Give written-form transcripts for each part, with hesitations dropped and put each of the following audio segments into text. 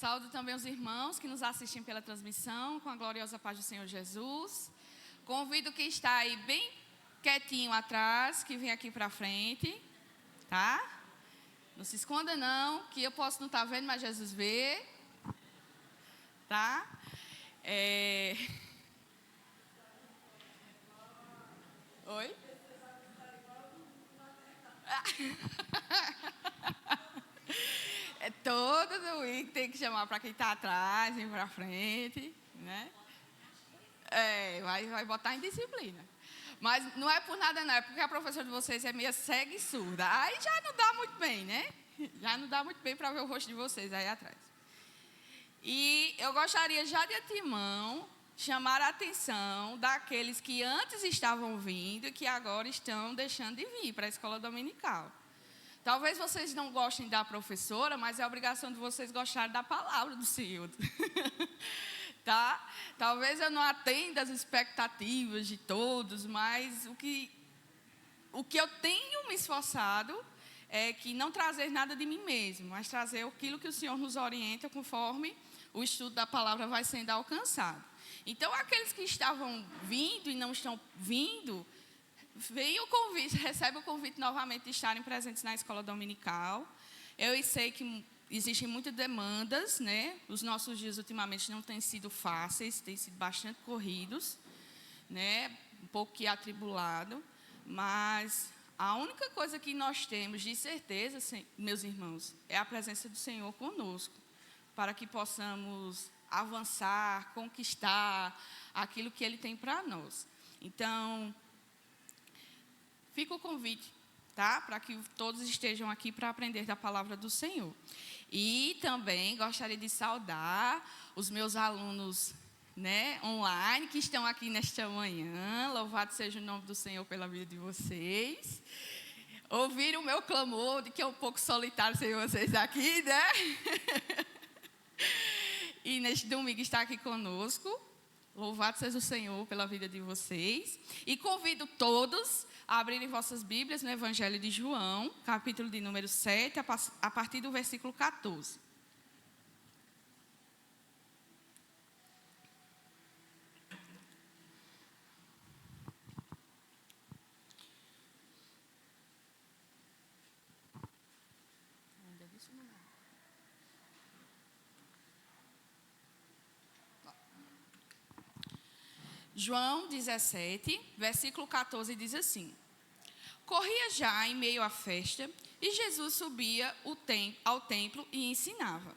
Saúdo também os irmãos que nos assistem pela transmissão, com a gloriosa paz do Senhor Jesus. Convido quem está aí bem quietinho atrás, que vem aqui para frente, tá? Não se esconda não, que eu posso não estar vendo, mas Jesus vê, tá? Oi? Todo domingo tem que chamar para quem está atrás, vir para frente, né? Vai botar em disciplina. Mas não é por nada não, é porque a professora de vocês é meio cega e surda. Aí já não dá muito bem, né? Já não dá muito bem para ver o rosto de vocês aí atrás. E eu gostaria já de antemão chamar a atenção daqueles que antes estavam vindo e que agora estão deixando de vir para a escola dominical. Talvez vocês não gostem da professora, mas é a obrigação de vocês gostarem da palavra do Senhor. Tá? Talvez eu não atenda às expectativas de todos, mas o que eu tenho me esforçado é que não trazer nada de mim mesmo, mas trazer aquilo que o Senhor nos orienta conforme o estudo da palavra vai sendo alcançado. Então, aqueles que estavam vindo e não estão vindo, recebe o convite novamente de estarem presentes na escola dominical. Eu sei que existem muitas demandas, né? Os nossos dias ultimamente não têm sido fáceis, têm sido bastante corridos, né? Um pouco que atribulado, mas a única coisa que nós temos de certeza, meus irmãos, é a presença do Senhor conosco, para que possamos avançar, conquistar aquilo que Ele tem para nós. Então, fica o convite, tá? Para que todos estejam aqui para aprender da palavra do Senhor. E também gostaria de saudar os meus alunos, né, online, que estão aqui nesta manhã. Louvado seja o nome do Senhor pela vida de vocês. Ouviram o meu clamor de que é um pouco solitário sem vocês aqui, né? E neste domingo está aqui conosco. Louvado seja o Senhor pela vida de vocês. E convido todos a abrirem vossas Bíblias no Evangelho de João, capítulo de número 7, a partir do versículo 14. João 17, versículo 14 diz assim: Corria já em meio à festa, e Jesus subia ao templo e ensinava.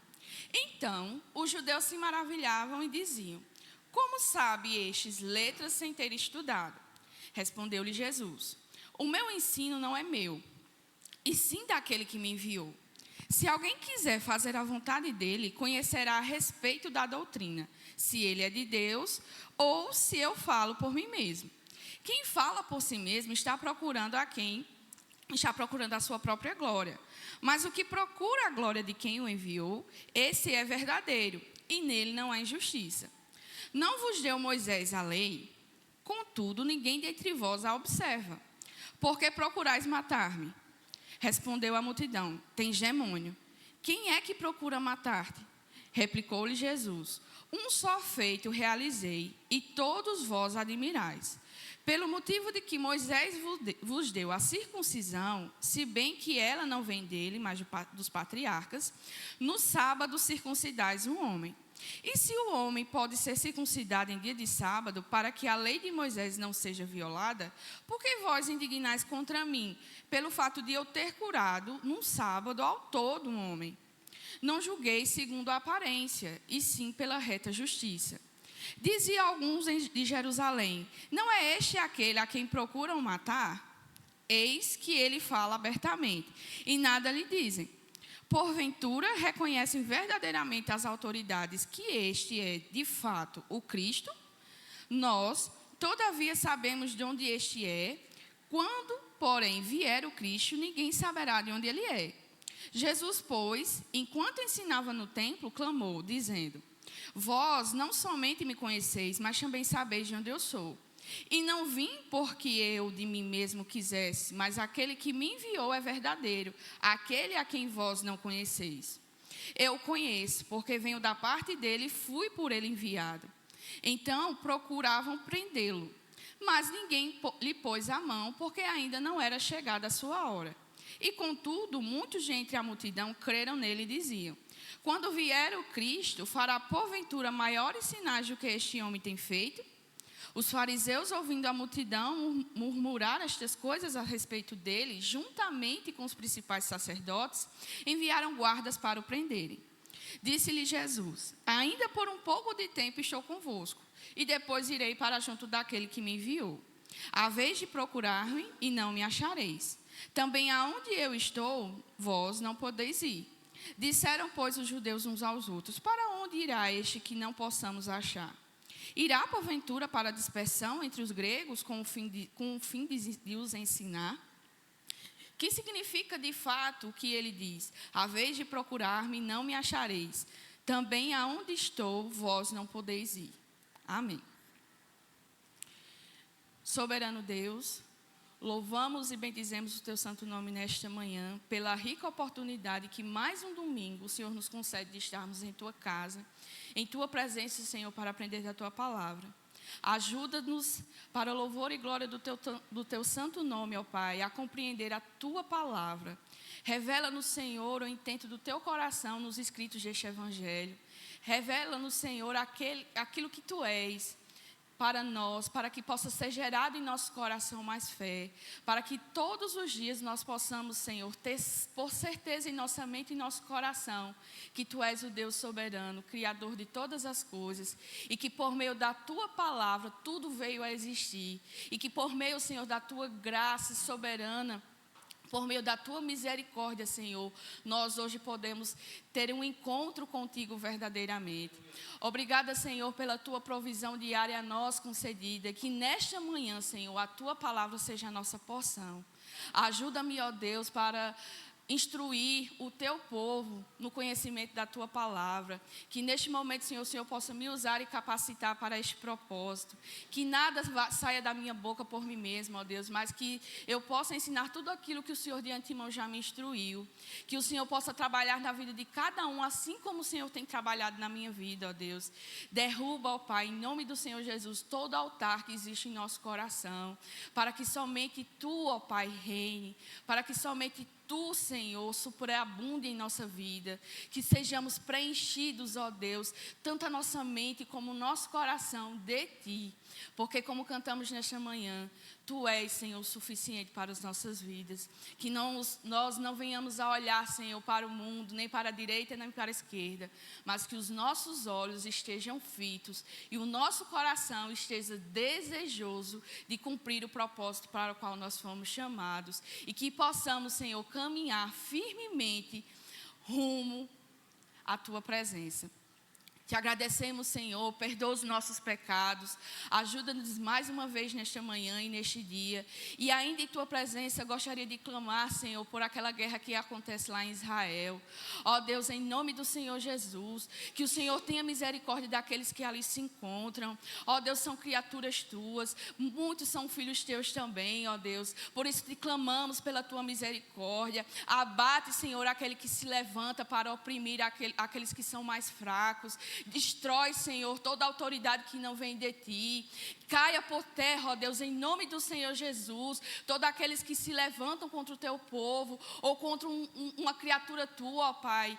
Então, os judeus se maravilhavam e diziam: Como sabe estes letras sem ter estudado? Respondeu-lhe Jesus: O meu ensino não é meu, e sim daquele que me enviou. Se alguém quiser fazer a vontade dele, conhecerá a respeito da doutrina, se ele é de Deus ou se eu falo por mim mesmo. Quem fala por si mesmo está procurando a sua própria glória. Mas o que procura a glória de quem o enviou, esse é verdadeiro, e nele não há injustiça. Não vos deu Moisés a lei? Contudo, ninguém dentre vós a observa. Por que procurais matar-me? Respondeu a multidão: Tens demônio. Quem é que procura matar-te? Replicou-lhe Jesus: Um só feito realizei, e todos vós admirais. Pelo motivo de que Moisés vos deu a circuncisão, se bem que ela não vem dele, mas dos patriarcas, no sábado circuncidais um homem. E se o homem pode ser circuncidado em dia de sábado, para que a lei de Moisés não seja violada, por que vós indignais contra mim, pelo fato de eu ter curado num sábado ao todo um homem? Não julguei segundo a aparência, e sim pela reta justiça. Dizia alguns de Jerusalém: Não é este aquele a quem procuram matar? Eis que ele fala abertamente, e nada lhe dizem. Porventura, reconhecem verdadeiramente as autoridades que este é, de fato, o Cristo? Nós, todavia, sabemos de onde este é. Quando, porém, vier o Cristo, ninguém saberá de onde ele é. Jesus, pois, enquanto ensinava no templo, clamou, dizendo: Vós não somente me conheceis, mas também sabeis de onde eu sou. E não vim porque eu de mim mesmo quisesse, mas aquele que me enviou é verdadeiro, aquele a quem vós não conheceis. Eu o conheço, porque venho da parte dele e fui por ele enviado. Então procuravam prendê-lo, mas ninguém lhe pôs a mão, porque ainda não era chegada a sua hora. E contudo, muitos de entre a multidão creram nele e diziam: quando vier o Cristo, fará porventura maiores sinais do que este homem tem feito? Os fariseus, ouvindo a multidão murmurar estas coisas a respeito dele, juntamente com os principais sacerdotes, enviaram guardas para o prenderem. Disse-lhe Jesus: ainda por um pouco de tempo estou convosco, e depois irei para junto daquele que me enviou. Haveis de procurar-me e não me achareis. Também aonde eu estou, vós não podeis ir. Disseram, pois, os judeus uns aos outros: para onde irá este que não possamos achar? Irá, porventura, para a dispersão entre os gregos, com o fim de os ensinar? Que significa, de fato, o que ele diz? Haveis de procurar-me e não me achareis. Também aonde estou, vós não podeis ir. Amém. Soberano Deus, louvamos e bendizemos o teu santo nome nesta manhã, pela rica oportunidade que mais um domingo o Senhor nos concede de estarmos em tua casa, em tua presença, Senhor, para aprender da tua palavra. Ajuda-nos para o louvor e glória do teu santo nome, ó Pai, a compreender a tua palavra. Revela-nos, Senhor, o intento do teu coração nos escritos deste evangelho. Revela-nos, Senhor, aquilo que tu és para nós, para que possa ser gerado em nosso coração mais fé, para que todos os dias nós possamos, Senhor, ter por certeza em nossa mente e em nosso coração que Tu és o Deus soberano, Criador de todas as coisas, e que por meio da Tua palavra tudo veio a existir, e que por meio, Senhor, da Tua graça soberana, por meio da Tua misericórdia, Senhor, nós hoje podemos ter um encontro contigo verdadeiramente. Obrigada, Senhor, pela Tua provisão diária a nós concedida. Que nesta manhã, Senhor, a Tua palavra seja a nossa porção. Ajuda-me, ó Deus, para instruir o Teu povo no conhecimento da Tua palavra. Que neste momento, Senhor, o Senhor possa me usar e capacitar para este propósito. Que nada saia da minha boca por mim mesmo, ó Deus, mas que eu possa ensinar tudo aquilo que o Senhor de antemão já me instruiu. Que o Senhor possa trabalhar na vida de cada um, assim como o Senhor tem trabalhado na minha vida, ó Deus. Derruba, ó Pai, em nome do Senhor Jesus, todo altar que existe em nosso coração, para que somente Tu, ó Pai, reine, para que somente Tu, Senhor, superabunde em nossa vida, que sejamos preenchidos, ó Deus, tanto a nossa mente como o nosso coração de Ti, porque como cantamos nesta manhã, Tu és, Senhor, o suficiente para as nossas vidas, que nós não venhamos a olhar, Senhor, para o mundo, nem para a direita, nem para a esquerda, mas que os nossos olhos estejam fitos e o nosso coração esteja desejoso de cumprir o propósito para o qual nós fomos chamados, e que possamos, Senhor, caminhar firmemente rumo à Tua presença. Te agradecemos, Senhor, perdoa os nossos pecados, ajuda-nos mais uma vez nesta manhã e neste dia. E ainda em Tua presença, gostaria de clamar, Senhor, por aquela guerra que acontece lá em Israel. Ó Deus, em nome do Senhor Jesus, que o Senhor tenha misericórdia daqueles que ali se encontram. Ó Deus, são criaturas Tuas, muitos são filhos Teus também, ó Deus. Por isso te clamamos pela Tua misericórdia. Abate, Senhor, aquele que se levanta para oprimir aqueles que são mais fracos. Destrói, Senhor, toda autoridade que não vem de Ti. Caia por terra, ó Deus, em nome do Senhor Jesus, todos aqueles que se levantam contra o Teu povo ou contra uma criatura Tua, ó Pai.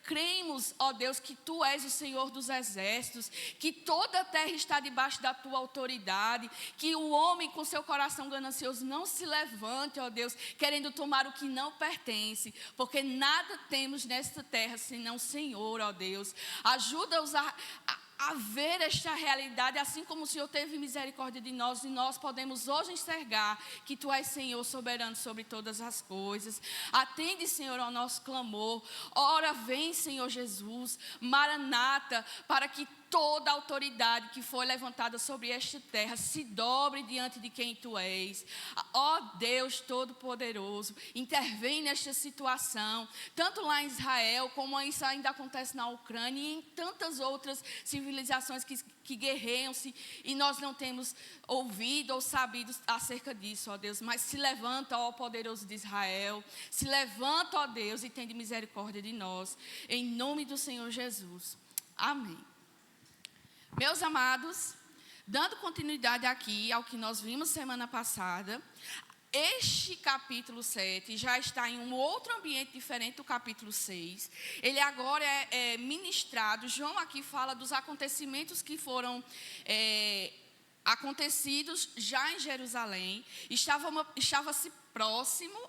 Cremos, ó Deus, que Tu és o Senhor dos exércitos, que toda a terra está debaixo da Tua autoridade, que o homem com seu coração ganancioso não se levante, ó Deus, querendo tomar o que não pertence, porque nada temos nesta terra senão o Senhor, ó Deus. Ajuda-os a ver esta realidade, assim como o Senhor teve misericórdia de nós, e nós podemos hoje enxergar que Tu és Senhor soberano sobre todas as coisas. Atende, Senhor, ao nosso clamor. Ora, vem, Senhor Jesus, Maranata, para que toda a autoridade que foi levantada sobre esta terra se dobre diante de quem tu és. Ó Deus Todo-Poderoso, intervém nesta situação, tanto lá em Israel, como isso ainda acontece na Ucrânia e em tantas outras civilizações que guerreiam-se e nós não temos ouvido ou sabido acerca disso, ó Deus. Mas se levanta, ó poderoso de Israel, se levanta, ó Deus, e tende misericórdia de nós, em nome do Senhor Jesus. Amém. Meus amados, dando continuidade aqui ao que nós vimos semana passada, este capítulo 7 já está em um outro ambiente diferente do capítulo 6. Ele agora é ministrado. João aqui fala dos acontecimentos que foram acontecidos já em Jerusalém. Estava-se próximo,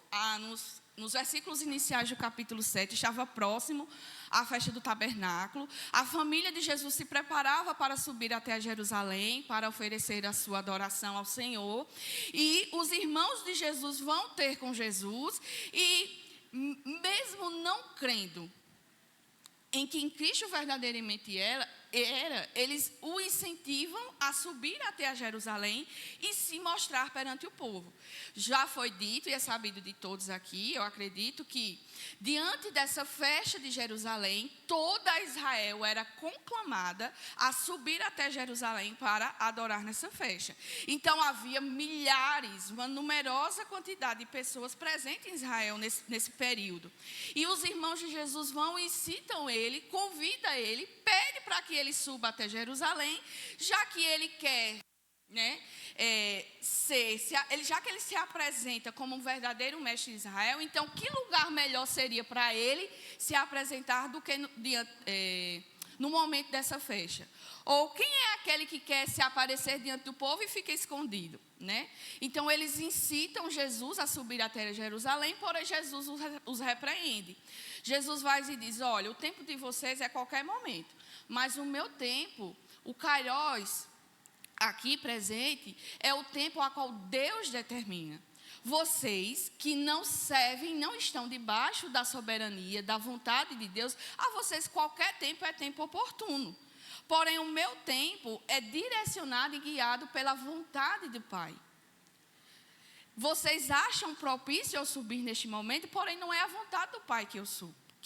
nos versículos iniciais do capítulo 7, estava próximo à festa do tabernáculo. A família de Jesus se preparava para subir até Jerusalém, para oferecer a sua adoração ao Senhor. E os irmãos de Jesus vão ter com Jesus e, mesmo não crendo em que em Cristo verdadeiramente era, eles o incentivam a subir até a Jerusalém e se mostrar perante o povo. Já foi dito e é sabido de todos aqui, eu acredito que diante dessa festa de Jerusalém, toda Israel era conclamada a subir até Jerusalém para adorar nessa festa. Então havia milhares, uma numerosa quantidade de pessoas presentes em Israel nesse período. E os irmãos de Jesus vão e citam ele, convida ele, pede para que ele suba até Jerusalém, já que ele quer, já que ele se apresenta como um verdadeiro mestre de Israel, então que lugar melhor seria para ele se apresentar do que no momento dessa festa? Ou quem é aquele que quer se aparecer diante do povo e fica escondido, Então eles incitam Jesus a subir até Jerusalém, porém Jesus os repreende. Jesus vai e diz: olha, o tempo de vocês é qualquer momento, mas o meu tempo, o Kairos, aqui presente, é o tempo a qual Deus determina. Vocês que não servem, não estão debaixo da soberania, da vontade de Deus, a vocês qualquer tempo é tempo oportuno. Porém, o meu tempo é direcionado e guiado pela vontade do Pai. Vocês acham propício eu subir neste momento, porém não é a vontade do Pai que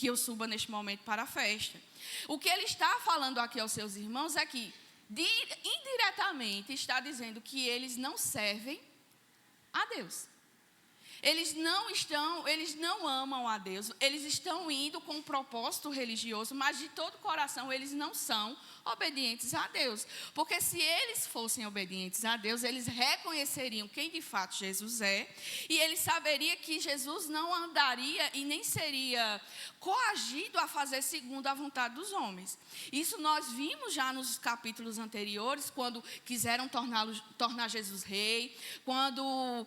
eu suba neste momento para a festa. O que ele está falando aqui aos seus irmãos é que, indiretamente, está dizendo que eles não servem a Deus. Eles não amam a Deus, eles estão indo com um propósito religioso, mas de todo o coração eles não são obedientes a Deus. Porque se eles fossem obedientes a Deus, eles reconheceriam quem de fato Jesus é, e eles saberiam que Jesus não andaria e nem seria coagido a fazer segundo a vontade dos homens. Isso nós vimos já nos capítulos anteriores, quando quiseram tornar Jesus rei, quando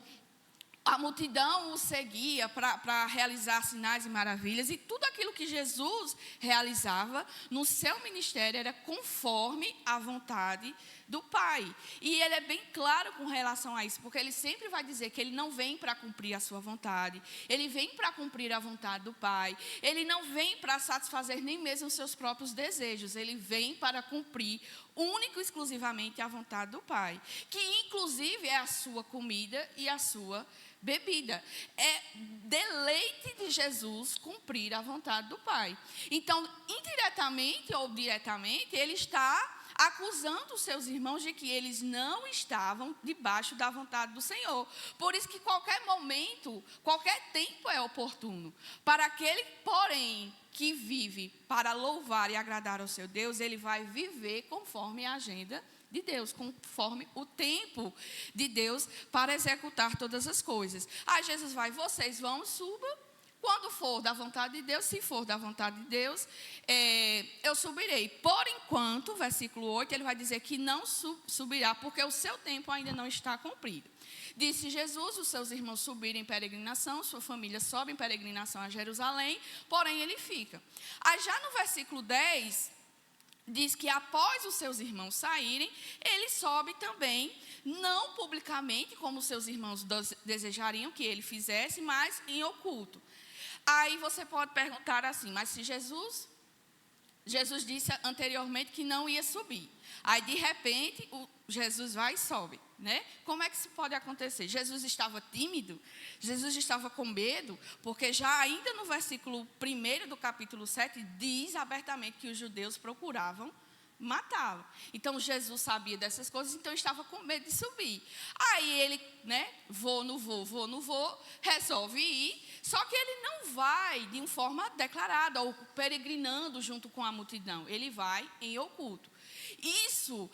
a multidão o seguia para realizar sinais e maravilhas, e tudo aquilo que Jesus realizava no seu ministério era conforme a vontade do Pai. E ele é bem claro com relação a isso, porque ele sempre vai dizer que ele não vem para cumprir a sua vontade, ele vem para cumprir a vontade do Pai, ele não vem para satisfazer nem mesmo os seus próprios desejos, ele vem para cumprir único e exclusivamente a vontade do Pai, que inclusive é a sua comida e a sua bebida. É deleite de Jesus cumprir a vontade do Pai. Então, indiretamente ou diretamente, ele está acusando os seus irmãos de que eles não estavam debaixo da vontade do Senhor. Por isso que qualquer momento, qualquer tempo é oportuno. Para aquele, porém, que vive para louvar e agradar ao seu Deus, ele vai viver conforme a agenda de Deus, conforme o tempo de Deus para executar todas as coisas. Aí Jesus vai: vocês vão, subam, quando for da vontade de Deus, se for da vontade de Deus, eu subirei. Por enquanto, versículo 8, ele vai dizer que não subirá, porque o seu tempo ainda não está cumprido. Disse Jesus: os seus irmãos subirem em peregrinação, sua família sobe em peregrinação a Jerusalém, porém ele fica. Aí já no versículo 10, diz que após os seus irmãos saírem, ele sobe também, não publicamente, como seus irmãos desejariam que ele fizesse, mas em oculto. Aí você pode perguntar assim: mas se Jesus Jesus disse anteriormente que não ia subir. Aí, de repente, Jesus vai e sobe, né? Como é que isso pode acontecer? Jesus estava tímido? Jesus estava com medo? Porque já ainda no versículo 1 do capítulo 7, diz abertamente que os judeus procuravam matá-lo. Então, Jesus sabia dessas coisas, então estava com medo de subir. Aí ele, né, vou, não vou, resolve ir. Só que ele não vai de uma forma declarada ou peregrinando junto com a multidão. Ele vai em oculto. Isso,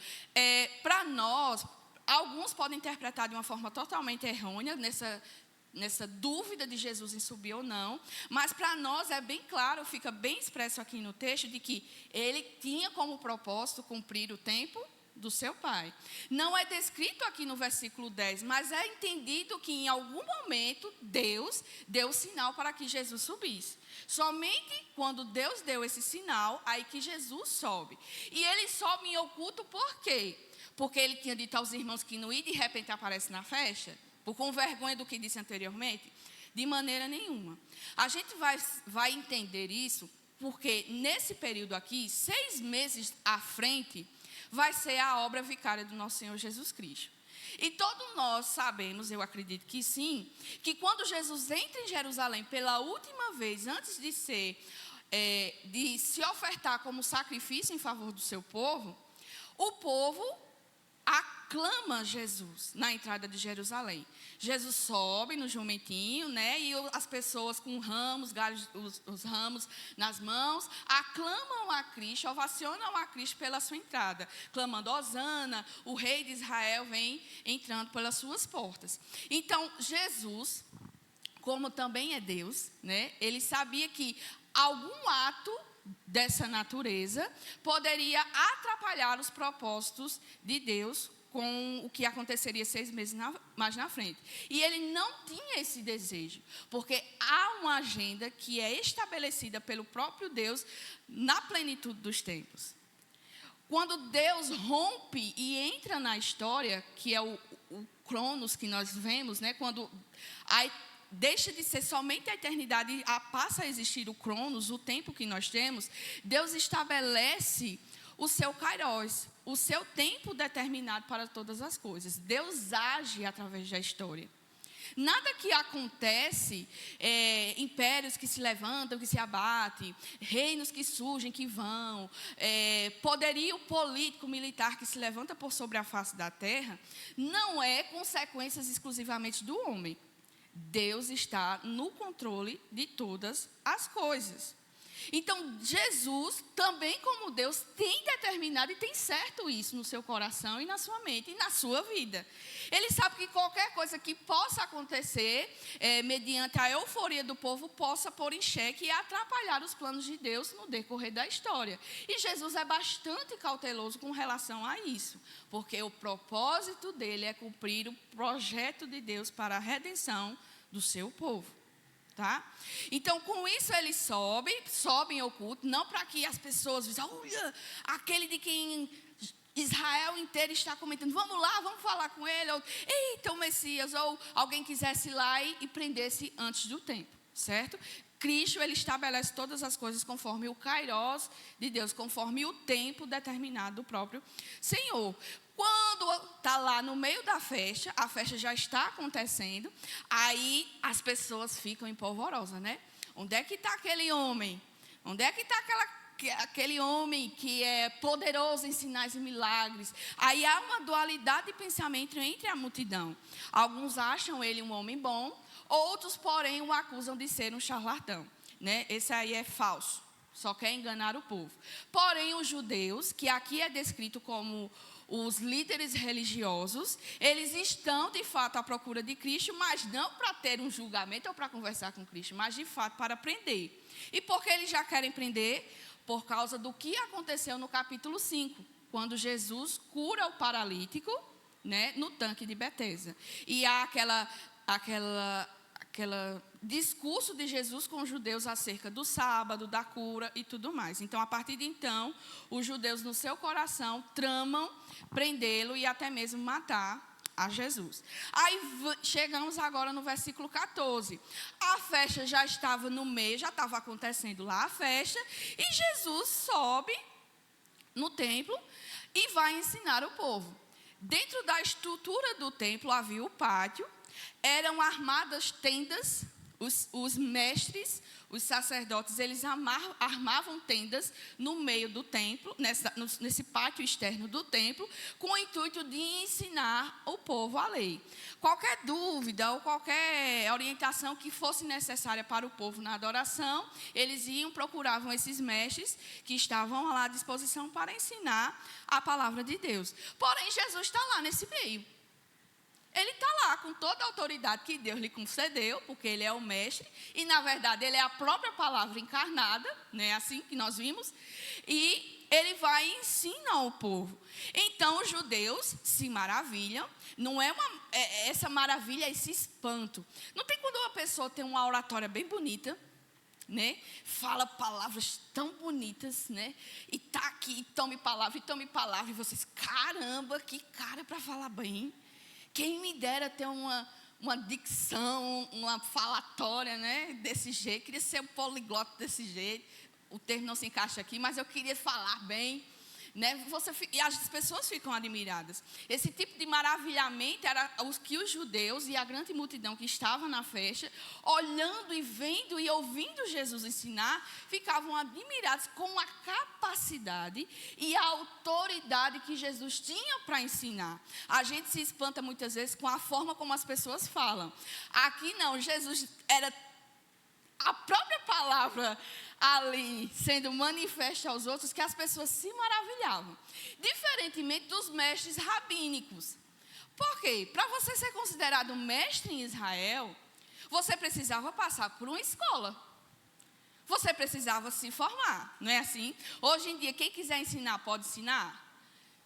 para nós, alguns podem interpretar de uma forma totalmente errônea, nessa dúvida de Jesus em subir ou não, mas para nós é bem claro, fica bem expresso aqui no texto, de que ele tinha como propósito cumprir o tempo do seu pai. Não é descrito aqui no versículo 10, mas é entendido que em algum momento Deus deu o sinal para que Jesus subisse. Somente quando Deus deu esse sinal, aí que Jesus sobe. E ele sobe em oculto por quê? Porque ele tinha dito aos irmãos que não ia e de repente aparece na festa, com vergonha do que disse anteriormente? De maneira nenhuma. A gente vai entender isso porque nesse período aqui, 6 meses à frente, vai ser a obra vicária do nosso Senhor Jesus Cristo. E todos nós sabemos, eu acredito que sim, que quando Jesus entra em Jerusalém pela última vez, antes de se ofertar como sacrifício em favor do seu povo, o povo aclama Jesus na entrada de Jerusalém. Jesus sobe no jumentinho, né? E as pessoas com ramos, galhos, os ramos nas mãos, aclamam a Cristo, ovacionam a Cristo pela sua entrada, clamando: Hosana, o rei de Israel vem entrando pelas suas portas. Então, Jesus, como também é Deus, né? Ele sabia que algum ato dessa natureza poderia atrapalhar os propósitos de Deus com o que aconteceria 6 meses mais na frente. E ele não tinha esse desejo, porque há uma agenda que é estabelecida pelo próprio Deus na plenitude dos tempos. Quando Deus rompe e entra na história, que é o Cronos que nós vemos, né? Quando deixa de ser somente a eternidade e passa a existir o Cronos, o tempo que nós temos, Deus estabelece o seu Kairos, o seu tempo determinado para todas as coisas. Deus age através da história. Nada que acontece, impérios que se levantam, que se abatem, reinos que surgem, que vão, poderio político, militar que se levanta por sobre a face da terra, não é consequências exclusivamente do homem. Deus está no controle de todas as coisas. Então, Jesus, também como Deus, tem determinado e tem certo isso no seu coração e na sua mente e na sua vida. Ele sabe que qualquer coisa que possa acontecer, mediante a euforia do povo, possa pôr em xeque e atrapalhar os planos de Deus no decorrer da história. E Jesus é bastante cauteloso com relação a isso, porque o propósito dele é cumprir o projeto de Deus para a redenção do seu povo. Tá? Então, com isso ele sobe em oculto, não para que as pessoas dizem: olha, aquele de quem Israel inteiro está comentando, vamos lá, vamos falar com ele, ou eita, o Messias, ou alguém quisesse ir lá e prendesse antes do tempo, certo? Cristo, ele estabelece todas as coisas conforme o Kairos de Deus, conforme o tempo determinado do próprio Senhor. Quando está lá no meio da festa, a festa já está acontecendo, aí as pessoas ficam empolvorosas, né? Onde é que está aquele homem? Onde é que está aquele homem que é poderoso em sinais e milagres? Aí há uma dualidade de pensamento entre a multidão. Alguns acham ele um homem bom, outros, porém, o acusam de ser um charlatão, né? Esse aí é falso, só quer enganar o povo. Porém, os judeus, que aqui é descrito como os líderes religiosos, eles estão de fato à procura de Cristo, mas não para ter um julgamento ou para conversar com Cristo, mas de fato para prender. E por que eles já querem prender? Por causa do que aconteceu no capítulo 5, quando Jesus cura o paralítico, né, no tanque de Betesda. E há aquele discurso de Jesus com os judeus acerca do sábado, da cura e tudo mais. Então, a partir de os judeus no seu coração tramam prendê-lo e até mesmo matar a Jesus. Aí chegamos agora no versículo 14. A festa já estava no meio, já estava acontecendo lá a festa, e Jesus sobe no templo e vai ensinar o povo. Dentro da estrutura do templo havia o pátio, eram armadas tendas, os mestres, os sacerdotes, eles armavam tendas no meio do templo, nesse pátio externo do templo, com o intuito de ensinar o povo a lei. Qualquer dúvida ou qualquer orientação que fosse necessária para o povo na adoração, eles procuravam esses mestres que estavam lá à disposição para ensinar a palavra de Deus. Porém, Jesus está lá nesse meio. Ele está lá com toda a autoridade que Deus lhe concedeu, porque ele é o mestre, e na verdade ele é a própria palavra encarnada, não é assim que nós vimos, e ele vai e ensina ao povo. Então os judeus se maravilham, não é essa maravilha, é esse espanto. Não tem quando uma pessoa tem uma oratória bem bonita, né? Fala palavras tão bonitas, né? E está aqui, e tome palavra, e vocês, caramba, que cara para falar bem. Quem me dera ter uma dicção, uma falatória, né, desse jeito. Queria ser um poliglota desse jeito. O termo não se encaixa aqui, mas eu queria falar bem. Né? E as pessoas ficam admiradas. Esse tipo de maravilhamento era os que os judeus e a grande multidão que estava na festa, olhando e vendo e ouvindo Jesus ensinar, ficavam admirados com a capacidade e a autoridade que Jesus tinha para ensinar. A gente se espanta muitas vezes com a forma como as pessoas falam. Aqui não, Jesus era a própria palavra ali sendo manifesta aos outros, que as pessoas se maravilhavam. Diferentemente dos mestres rabínicos. Por quê? Para você ser considerado mestre em Israel, você precisava passar por uma escola. Você precisava se formar, não é assim? Hoje em dia, quem quiser ensinar, pode ensinar.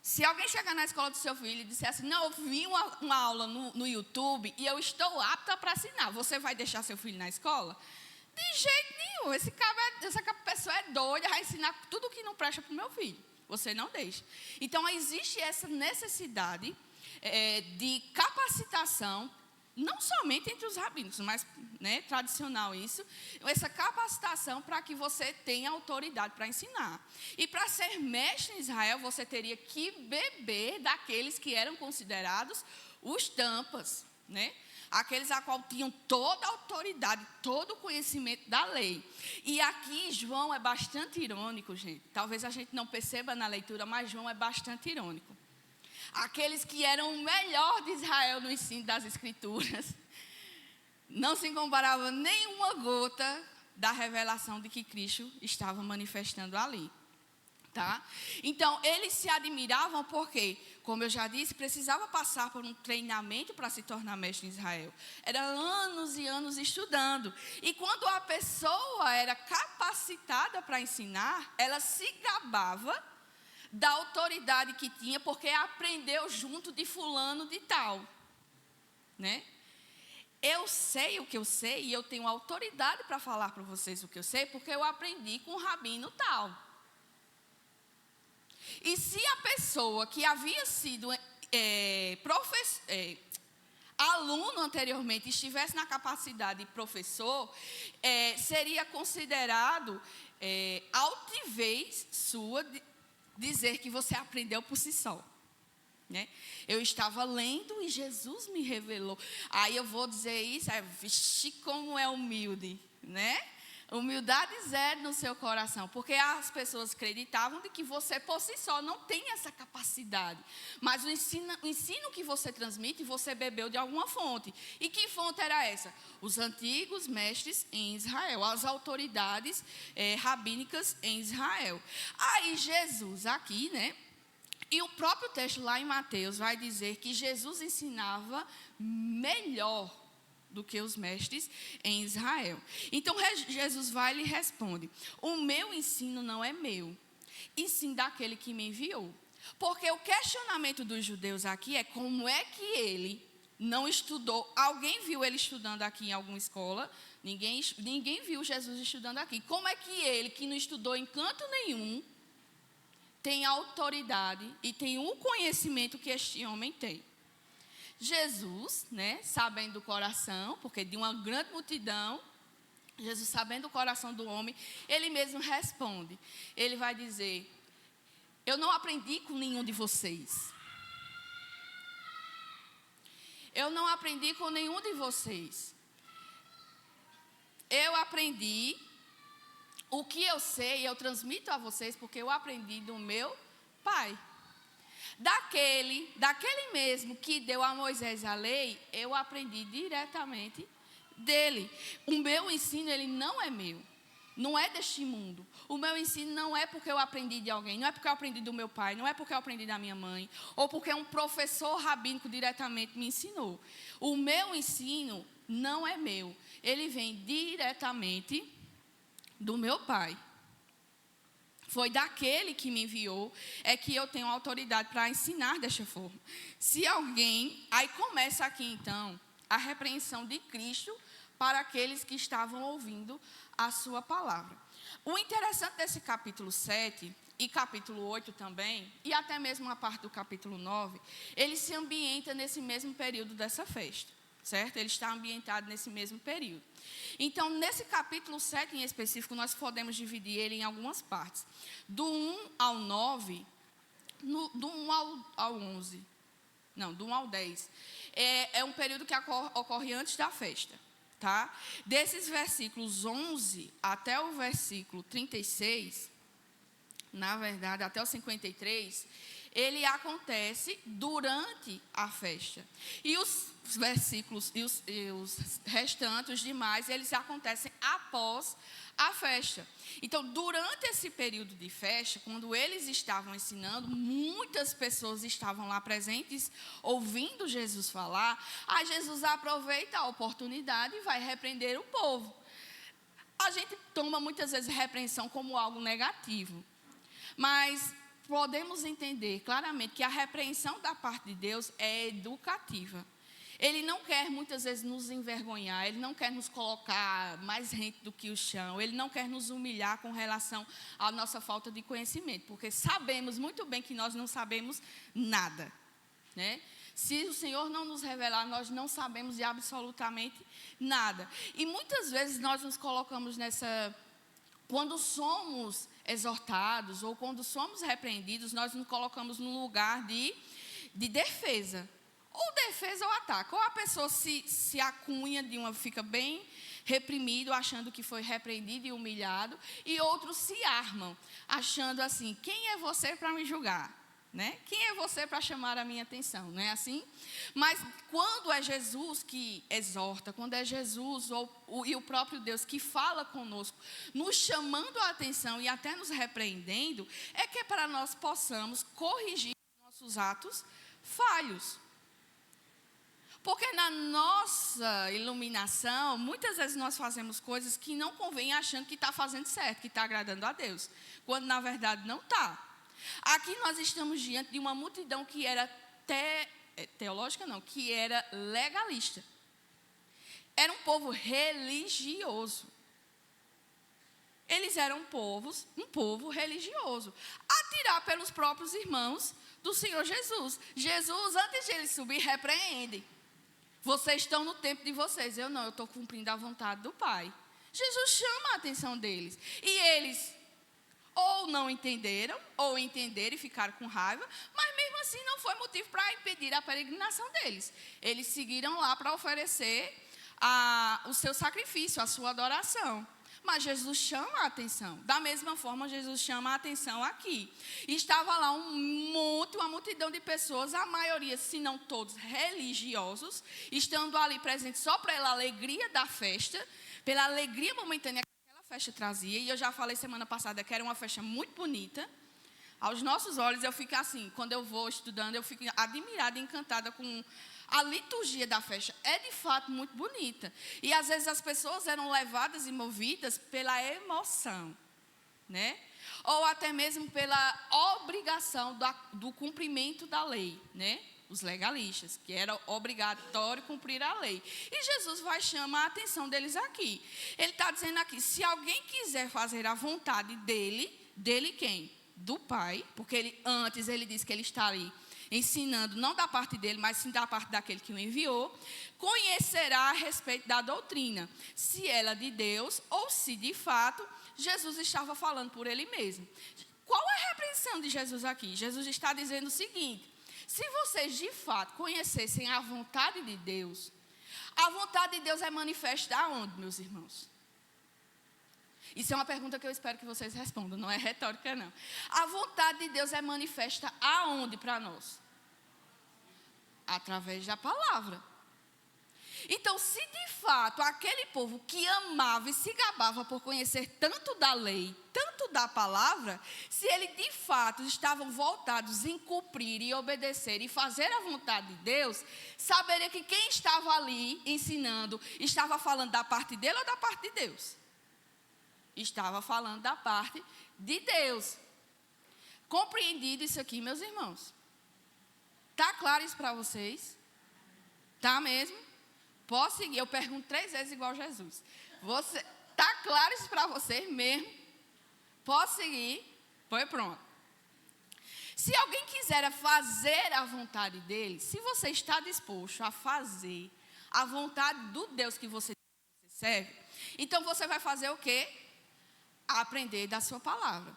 Se alguém chegar na escola do seu filho e disser assim, não, eu vi uma aula no YouTube e eu estou apta para ensinar, você vai deixar seu filho na escola? De jeito nenhum, essa pessoa é doida, vai ensinar tudo que não presta para o meu filho. Você não deixa. Então, existe essa necessidade de capacitação, não somente entre os rabinos, mas né, tradicional isso, essa capacitação para que você tenha autoridade para ensinar. E para ser mestre em Israel, você teria que beber daqueles que eram considerados os tampas, né? Aqueles a qual tinham toda a autoridade, todo o conhecimento da lei. E aqui João é bastante irônico, gente. Talvez a gente não perceba na leitura, mas João é bastante irônico. Aqueles que eram o melhor de Israel no ensino das Escrituras, não se comparava nem uma gota da revelação de que Cristo estava manifestando ali. Tá? Então, eles se admiravam porque, como eu já disse, precisava passar por um treinamento para se tornar mestre em Israel. Era anos e anos estudando. E quando a pessoa era capacitada para ensinar, ela se gabava da autoridade que tinha, porque aprendeu junto de fulano de tal. Né? Eu sei o que eu sei e eu tenho autoridade para falar para vocês o que eu sei, porque eu aprendi com um rabino tal. E se a pessoa que havia sido aluno anteriormente estivesse na capacidade de professor, seria considerado altivez sua dizer que você aprendeu por si só. Né? Eu estava lendo e Jesus me revelou. Aí eu vou dizer isso, vixe, como é humilde, né? Humildade zero no seu coração, porque as pessoas acreditavam de que você por si só não tem essa capacidade. Mas o ensino que você transmite, você bebeu de alguma fonte. E que fonte era essa? Os antigos mestres em Israel, as autoridades rabínicas em Israel. Aí Jesus aqui, né? E o próprio texto lá em Mateus vai dizer que Jesus ensinava melhor do que os mestres em Israel. Então Jesus vai e lhe responde: o meu ensino não é meu, e sim daquele que me enviou. Porque o questionamento dos judeus aqui é como é que ele não estudou. Alguém viu ele estudando aqui em alguma escola? Ninguém viu Jesus estudando aqui. Como é que ele, que não estudou em canto nenhum, tem autoridade e tem o conhecimento que este homem tem? Jesus, né, sabendo do coração, porque de uma grande multidão, Jesus sabendo do coração do homem, ele mesmo responde. Ele vai dizer: eu não aprendi com nenhum de vocês. Eu não aprendi com nenhum de vocês. Eu aprendi o que eu sei, eu transmito a vocês, porque eu aprendi do meu Pai. Daquele mesmo que deu a Moisés a lei, eu aprendi diretamente dele. O meu ensino, ele não é meu. Não é deste mundo. O meu ensino não é porque eu aprendi de alguém, não é porque eu aprendi do meu pai, não é porque eu aprendi da minha mãe, ou porque um professor rabínico diretamente me ensinou. O meu ensino não é meu. Ele vem diretamente do meu pai. Foi daquele que me enviou, é que eu tenho autoridade para ensinar desta forma. Se alguém, aí começa aqui então, a repreensão de Cristo para aqueles que estavam ouvindo a sua palavra. O interessante desse capítulo 7 e capítulo 8 também, e até mesmo a parte do capítulo 9, ele se ambienta nesse mesmo período dessa festa, certo? Ele está ambientado nesse mesmo período. Então, nesse capítulo 7 em específico, nós podemos dividir ele em algumas partes. Do 1 ao 9, do 1 ao 11, não, do 1 ao 10, é um período que ocorre antes da festa. Tá? Desses versículos 11 até o versículo 36, na verdade, até o 53, ele acontece durante a festa. E os versículos e os restantes, os demais, eles acontecem após a festa. Então, durante esse período de festa, quando eles estavam ensinando, muitas pessoas estavam lá presentes, ouvindo Jesus falar. Aí Jesus aproveita a oportunidade e vai repreender o povo. A gente toma muitas vezes repreensão como algo negativo, mas podemos entender claramente que a repreensão da parte de Deus é educativa. Ele não quer muitas vezes nos envergonhar, ele não quer nos colocar mais rente do que o chão, ele não quer nos humilhar com relação à nossa falta de conhecimento, porque sabemos muito bem que nós não sabemos nada, né? Se o Senhor não nos revelar, nós não sabemos de absolutamente nada. E muitas vezes nós nos colocamos nessa... Quando somos exortados ou quando somos repreendidos, nós nos colocamos num lugar de defesa. Ou defesa ou ataque. Ou a pessoa se acunha fica bem reprimido, achando que foi repreendido e humilhado. E outros se armam, achando assim, quem é você para me julgar? Né? Quem é você para chamar a minha atenção? Não é assim? Mas quando é Jesus que exorta, quando é Jesus e o próprio Deus que fala conosco, nos chamando a atenção e até nos repreendendo, é que para nós possamos corrigir nossos atos falhos. Porque na nossa iluminação, muitas vezes nós fazemos coisas que não convém achando que está fazendo certo, que está agradando a Deus, quando na verdade não está. Aqui nós estamos diante de uma multidão que era teológica, não, que era legalista. Era um povo religioso. Eles eram um povo religioso. A tirar pelos próprios irmãos do Senhor Jesus. Jesus, antes de ele subir, repreende. Vocês estão no tempo de vocês. Eu não, eu estou cumprindo a vontade do Pai. Jesus chama a atenção deles. E eles ou não entenderam, ou entenderam e ficaram com raiva, mas mesmo assim não foi motivo para impedir a peregrinação deles. Eles seguiram lá para oferecer o seu sacrifício, a sua adoração. Mas Jesus chama a atenção. Da mesma forma, Jesus chama a atenção aqui. Estava lá uma multidão de pessoas, a maioria, se não todos, religiosos, estando ali presentes só pela alegria da festa, pela alegria momentânea que aquela festa trazia. E eu já falei semana passada que era uma festa muito bonita. Aos nossos olhos, eu fico assim, quando eu vou estudando, eu fico admirada e encantada com a liturgia da festa. É de fato muito bonita. E às vezes as pessoas eram levadas e movidas pela emoção, né? Ou até mesmo pela obrigação do cumprimento da lei, né? Os legalistas, que era obrigatório cumprir a lei. E Jesus vai chamar a atenção deles aqui. Ele está dizendo aqui, se alguém quiser fazer a vontade dele quem? Do Pai, porque antes ele disse que ele está ali ensinando não da parte dele, mas sim da parte daquele que o enviou, conhecerá a respeito da doutrina, se ela é de Deus ou se de fato Jesus estava falando por ele mesmo. Qual é a repreensão de Jesus aqui? Jesus está dizendo o seguinte: se vocês de fato conhecessem a vontade de Deus, a vontade de Deus é manifesta aonde, meus irmãos? Isso é uma pergunta que eu espero que vocês respondam, não é retórica não. A vontade de Deus é manifesta aonde para nós? Através da palavra. Então, se de fato aquele povo que amava e se gabava por conhecer tanto da lei, tanto da palavra, se eles de fato estavam voltados em cumprir e obedecer e fazer a vontade de Deus, saberia que quem estava ali ensinando estava falando da parte dele ou da parte de Deus? Estava falando da parte de Deus. Compreendido isso aqui, meus irmãos? Está claro isso para vocês? Está mesmo? Posso seguir? Eu pergunto 3 vezes igual Jesus. Está claro isso para vocês mesmo? Posso seguir? Pois pronto. Se alguém quiser fazer a vontade dele, se você está disposto a fazer a vontade do Deus que você serve, então você vai fazer o quê? Aprender da sua palavra.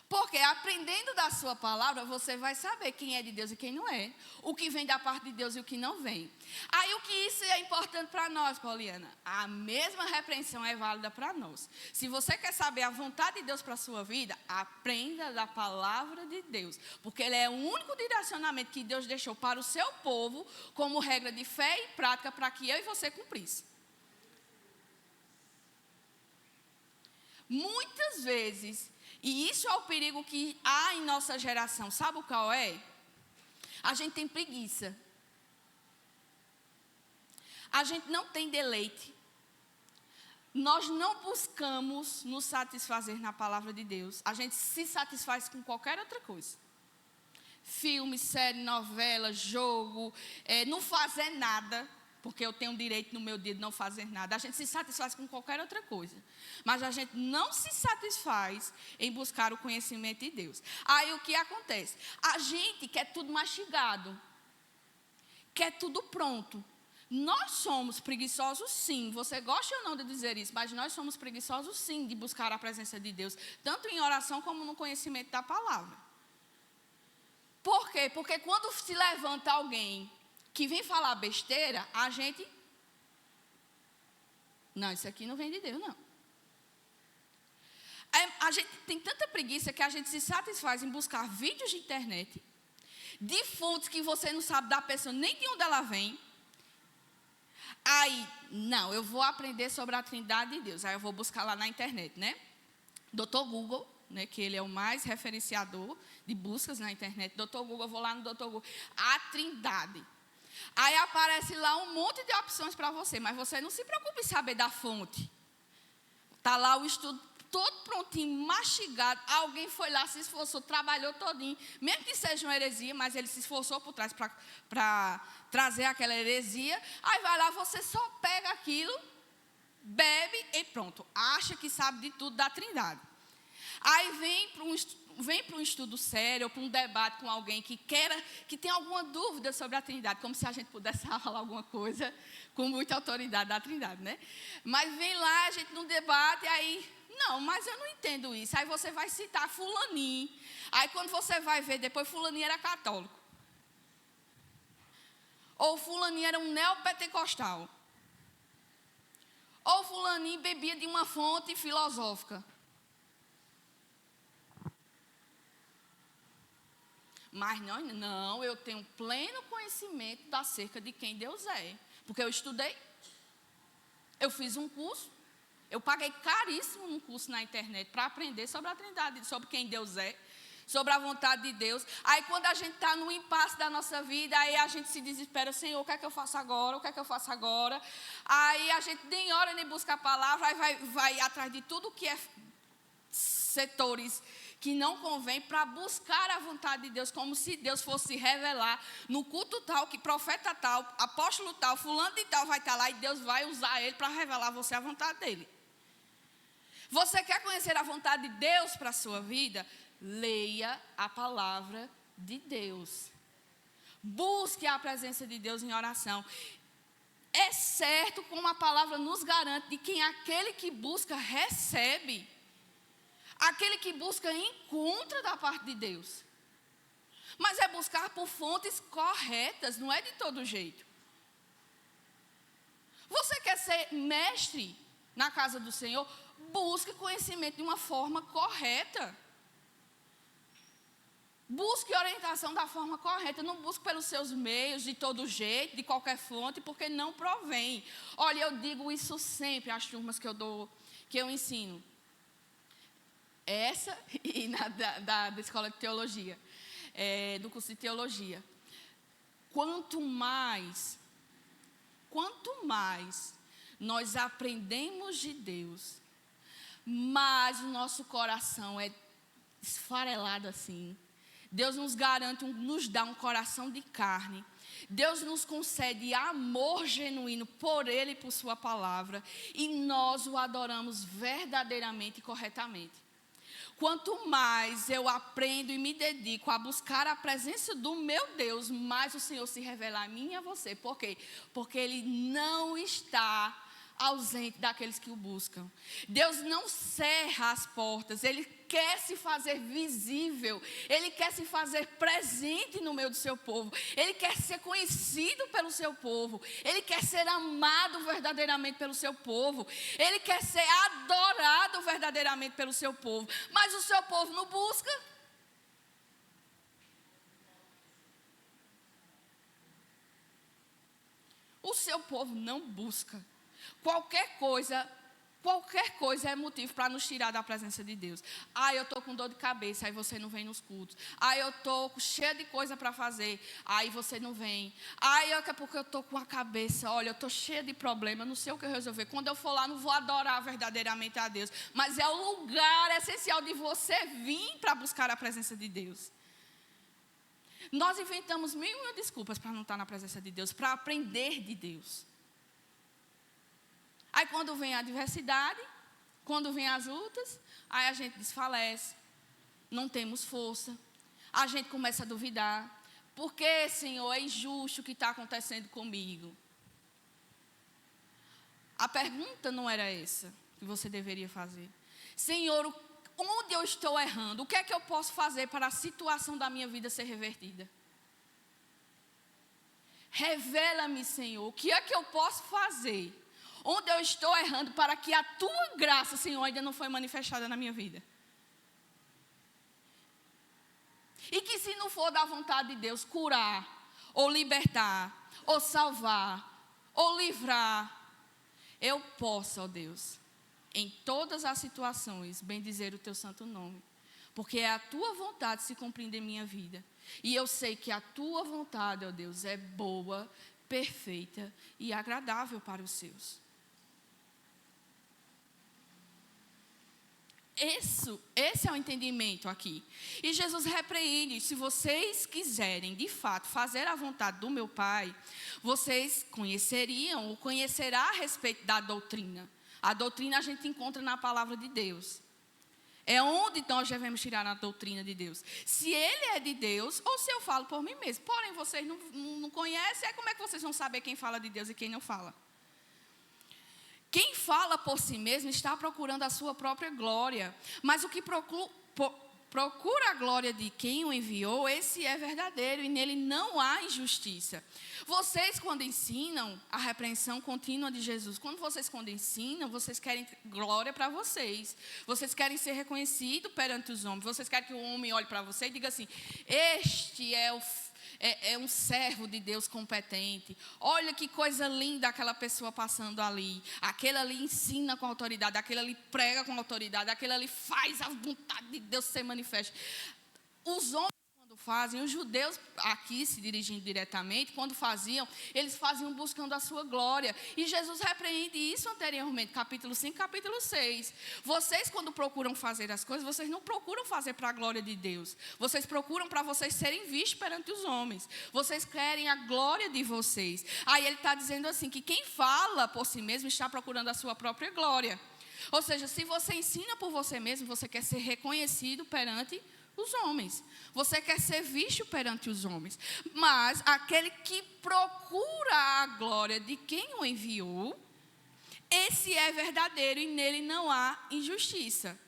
Porque aprendendo da sua palavra, você vai saber quem é de Deus e quem não é. O que vem da parte de Deus e o que não vem. Aí o que isso é importante para nós, Pauliana? A mesma repreensão é válida para nós. Se você quer saber a vontade de Deus para a sua vida, aprenda da palavra de Deus. Porque ele é o único direcionamento que Deus deixou para o seu povo, como regra de fé e prática, para que eu e você cumprisse. Muitas vezes, e isso é o perigo que há em nossa geração, sabe o qual é? A gente tem preguiça. A gente não tem deleite. Nós não buscamos nos satisfazer na palavra de Deus. A gente se satisfaz com qualquer outra coisa. Filme, série, novela, jogo, não fazer nada. Porque eu tenho o direito no meu dia de não fazer nada. A gente se satisfaz com qualquer outra coisa. Mas a gente não se satisfaz em buscar o conhecimento de Deus. Aí o que acontece? A gente quer tudo mastigado. Quer tudo pronto. Nós somos preguiçosos sim. Você gosta ou não de dizer isso? Mas nós somos preguiçosos sim de buscar a presença de Deus. Tanto em oração como no conhecimento da palavra. Por quê? Porque quando se levanta alguém que vem falar besteira, a gente... Não, isso aqui não vem de Deus, não. A gente tem tanta preguiça que a gente se satisfaz em buscar vídeos de internet, de fontes que você não sabe da pessoa, nem de onde ela vem. Aí, não, eu vou aprender sobre a Trindade de Deus. Aí eu vou buscar lá na internet, né? Dr. Google, né, que ele é o mais referenciador de buscas na internet. Dr. Google, eu vou lá no Dr. Google. A Trindade. Aí aparece lá um monte de opções para você, mas você não se preocupe em saber da fonte. Está lá o estudo todo prontinho, mastigado. Alguém foi lá, se esforçou, trabalhou todinho. Mesmo que seja uma heresia, mas ele se esforçou por trás para trazer aquela heresia. Aí vai lá, você só pega aquilo, bebe e pronto. Acha que sabe de tudo da Trindade. Aí vem para um estudo sério, ou para um debate com alguém que tem alguma dúvida sobre a Trindade, como se a gente pudesse falar alguma coisa com muita autoridade da Trindade, né? Mas vem lá, a gente num debate, aí, não, mas eu não entendo isso. Aí você vai citar fulaninho. Aí quando você vai ver, depois fulaninho era católico. Ou fulaninho era um neopentecostal. Ou fulaninho bebia de uma fonte filosófica. Mas não, eu tenho pleno conhecimento acerca de quem Deus é. Porque eu estudei, eu fiz um curso, eu paguei caríssimo num curso na internet para aprender sobre a Trindade, sobre quem Deus é, sobre a vontade de Deus. Aí quando a gente está no impasse da nossa vida, aí a gente se desespera, Senhor, o que é que eu faço agora? O que é que eu faço agora? Aí a gente nem ora nem busca a palavra, aí vai atrás de tudo que é setores que não convém para buscar a vontade de Deus, como se Deus fosse se revelar no culto tal, que profeta tal, apóstolo tal, fulano de tal vai estar lá e Deus vai usar ele para revelar a você a vontade dele. Você quer conhecer a vontade de Deus para a sua vida? Leia a palavra de Deus. Busque a presença de Deus em oração. É certo, como a palavra nos garante, de que aquele que busca, recebe. Aquele que busca, encontra da parte de Deus. Mas é buscar por fontes corretas, não é de todo jeito. Você quer ser mestre na casa do Senhor? Busque conhecimento de uma forma correta. Busque orientação da forma correta. Não busque pelos seus meios, de todo jeito, de qualquer fonte, porque não provém. Olha, eu digo isso sempre às turmas que eu ensino. Essa e da escola de teologia, do curso de teologia. Quanto mais nós aprendemos de Deus, mais o nosso coração é esfarelado assim. Deus nos garante, nos dá um coração de carne. Deus nos concede amor genuíno por Ele e por Sua palavra. E nós o adoramos verdadeiramente e corretamente. Quanto mais eu aprendo e me dedico a buscar a presença do meu Deus, mais o Senhor se revela a mim e a você. Por quê? Porque Ele não está ausente daqueles que o buscam. Deus não cerra as portas, Ele quer se fazer visível, Ele quer se fazer presente no meio do seu povo, Ele quer ser conhecido pelo seu povo, Ele quer ser amado verdadeiramente pelo seu povo, Ele quer ser adorado verdadeiramente pelo seu povo, mas o seu povo não busca. O seu povo não busca. Qualquer coisa é motivo para nos tirar da presença de Deus. Eu estou com dor de cabeça, aí você não vem nos cultos. Eu estou cheia de coisa para fazer, aí você não vem. Daqui a pouco eu estou com a cabeça, olha, eu estou cheia de problema, não sei o que eu resolver. Quando eu for lá, não vou adorar verdadeiramente a Deus. Mas é o lugar essencial de você vir para buscar a presença de Deus. Nós inventamos mil e uma desculpas para não estar na presença de Deus, para aprender de Deus. Aí quando vem a adversidade, quando vem as lutas, aí a gente desfalece, não temos força, a gente começa a duvidar. Por que, Senhor, é injusto o que está acontecendo comigo? A pergunta não era essa que você deveria fazer. Senhor, onde eu estou errando? O que é que eu posso fazer para a situação da minha vida ser revertida? Revela-me, Senhor, o que é que eu posso fazer? Onde eu estou errando para que a tua graça, Senhor, ainda não foi manifestada na minha vida. E que se não for da vontade de Deus curar, ou libertar, ou salvar, ou livrar, eu possa, ó Deus, em todas as situações, bendizer o teu santo nome. Porque é a tua vontade se cumprir em minha vida. E eu sei que a tua vontade, ó Deus, é boa, perfeita e agradável para os seus. Esse é o entendimento aqui. E Jesus repreende: se vocês quiserem de fato fazer a vontade do meu Pai, vocês conheceriam ou conhecerá a respeito da doutrina. A doutrina a gente encontra na palavra de Deus. É onde nós devemos tirar a doutrina de Deus. Se Ele é de Deus, ou se eu falo por mim mesmo. Porém, vocês não conhecem, como é que vocês vão saber quem fala de Deus e quem não fala? Quem fala por si mesmo está procurando a sua própria glória. Mas o que procura a glória de quem o enviou, esse é verdadeiro e nele não há injustiça. Vocês, quando ensinam a repreensão contínua de Jesus, quando ensinam, vocês querem glória para vocês. Vocês querem ser reconhecidos perante os homens. Vocês querem que o homem olhe para você e diga assim: este é um servo de Deus competente. Olha que coisa linda aquela pessoa passando ali. Aquele ali ensina com autoridade, aquele ali prega com autoridade, aquele ali faz a vontade de Deus ser manifesta. Os homens, quando fazem, os judeus aqui se dirigindo diretamente, quando faziam, eles faziam buscando a sua glória. E Jesus repreende isso anteriormente, capítulo 5, capítulo 6. Vocês, quando procuram fazer as coisas, vocês não procuram fazer para a glória de Deus. Vocês procuram para vocês serem vistos perante os homens. Vocês querem a glória de vocês. Aí ele está dizendo assim, que quem fala por si mesmo está procurando a sua própria glória. Ou seja, se você ensina por você mesmo, você quer ser reconhecido perante os homens. Você quer ser visto perante os homens. Mas aquele que procura a glória de quem o enviou, esse é verdadeiro e nele não há injustiça.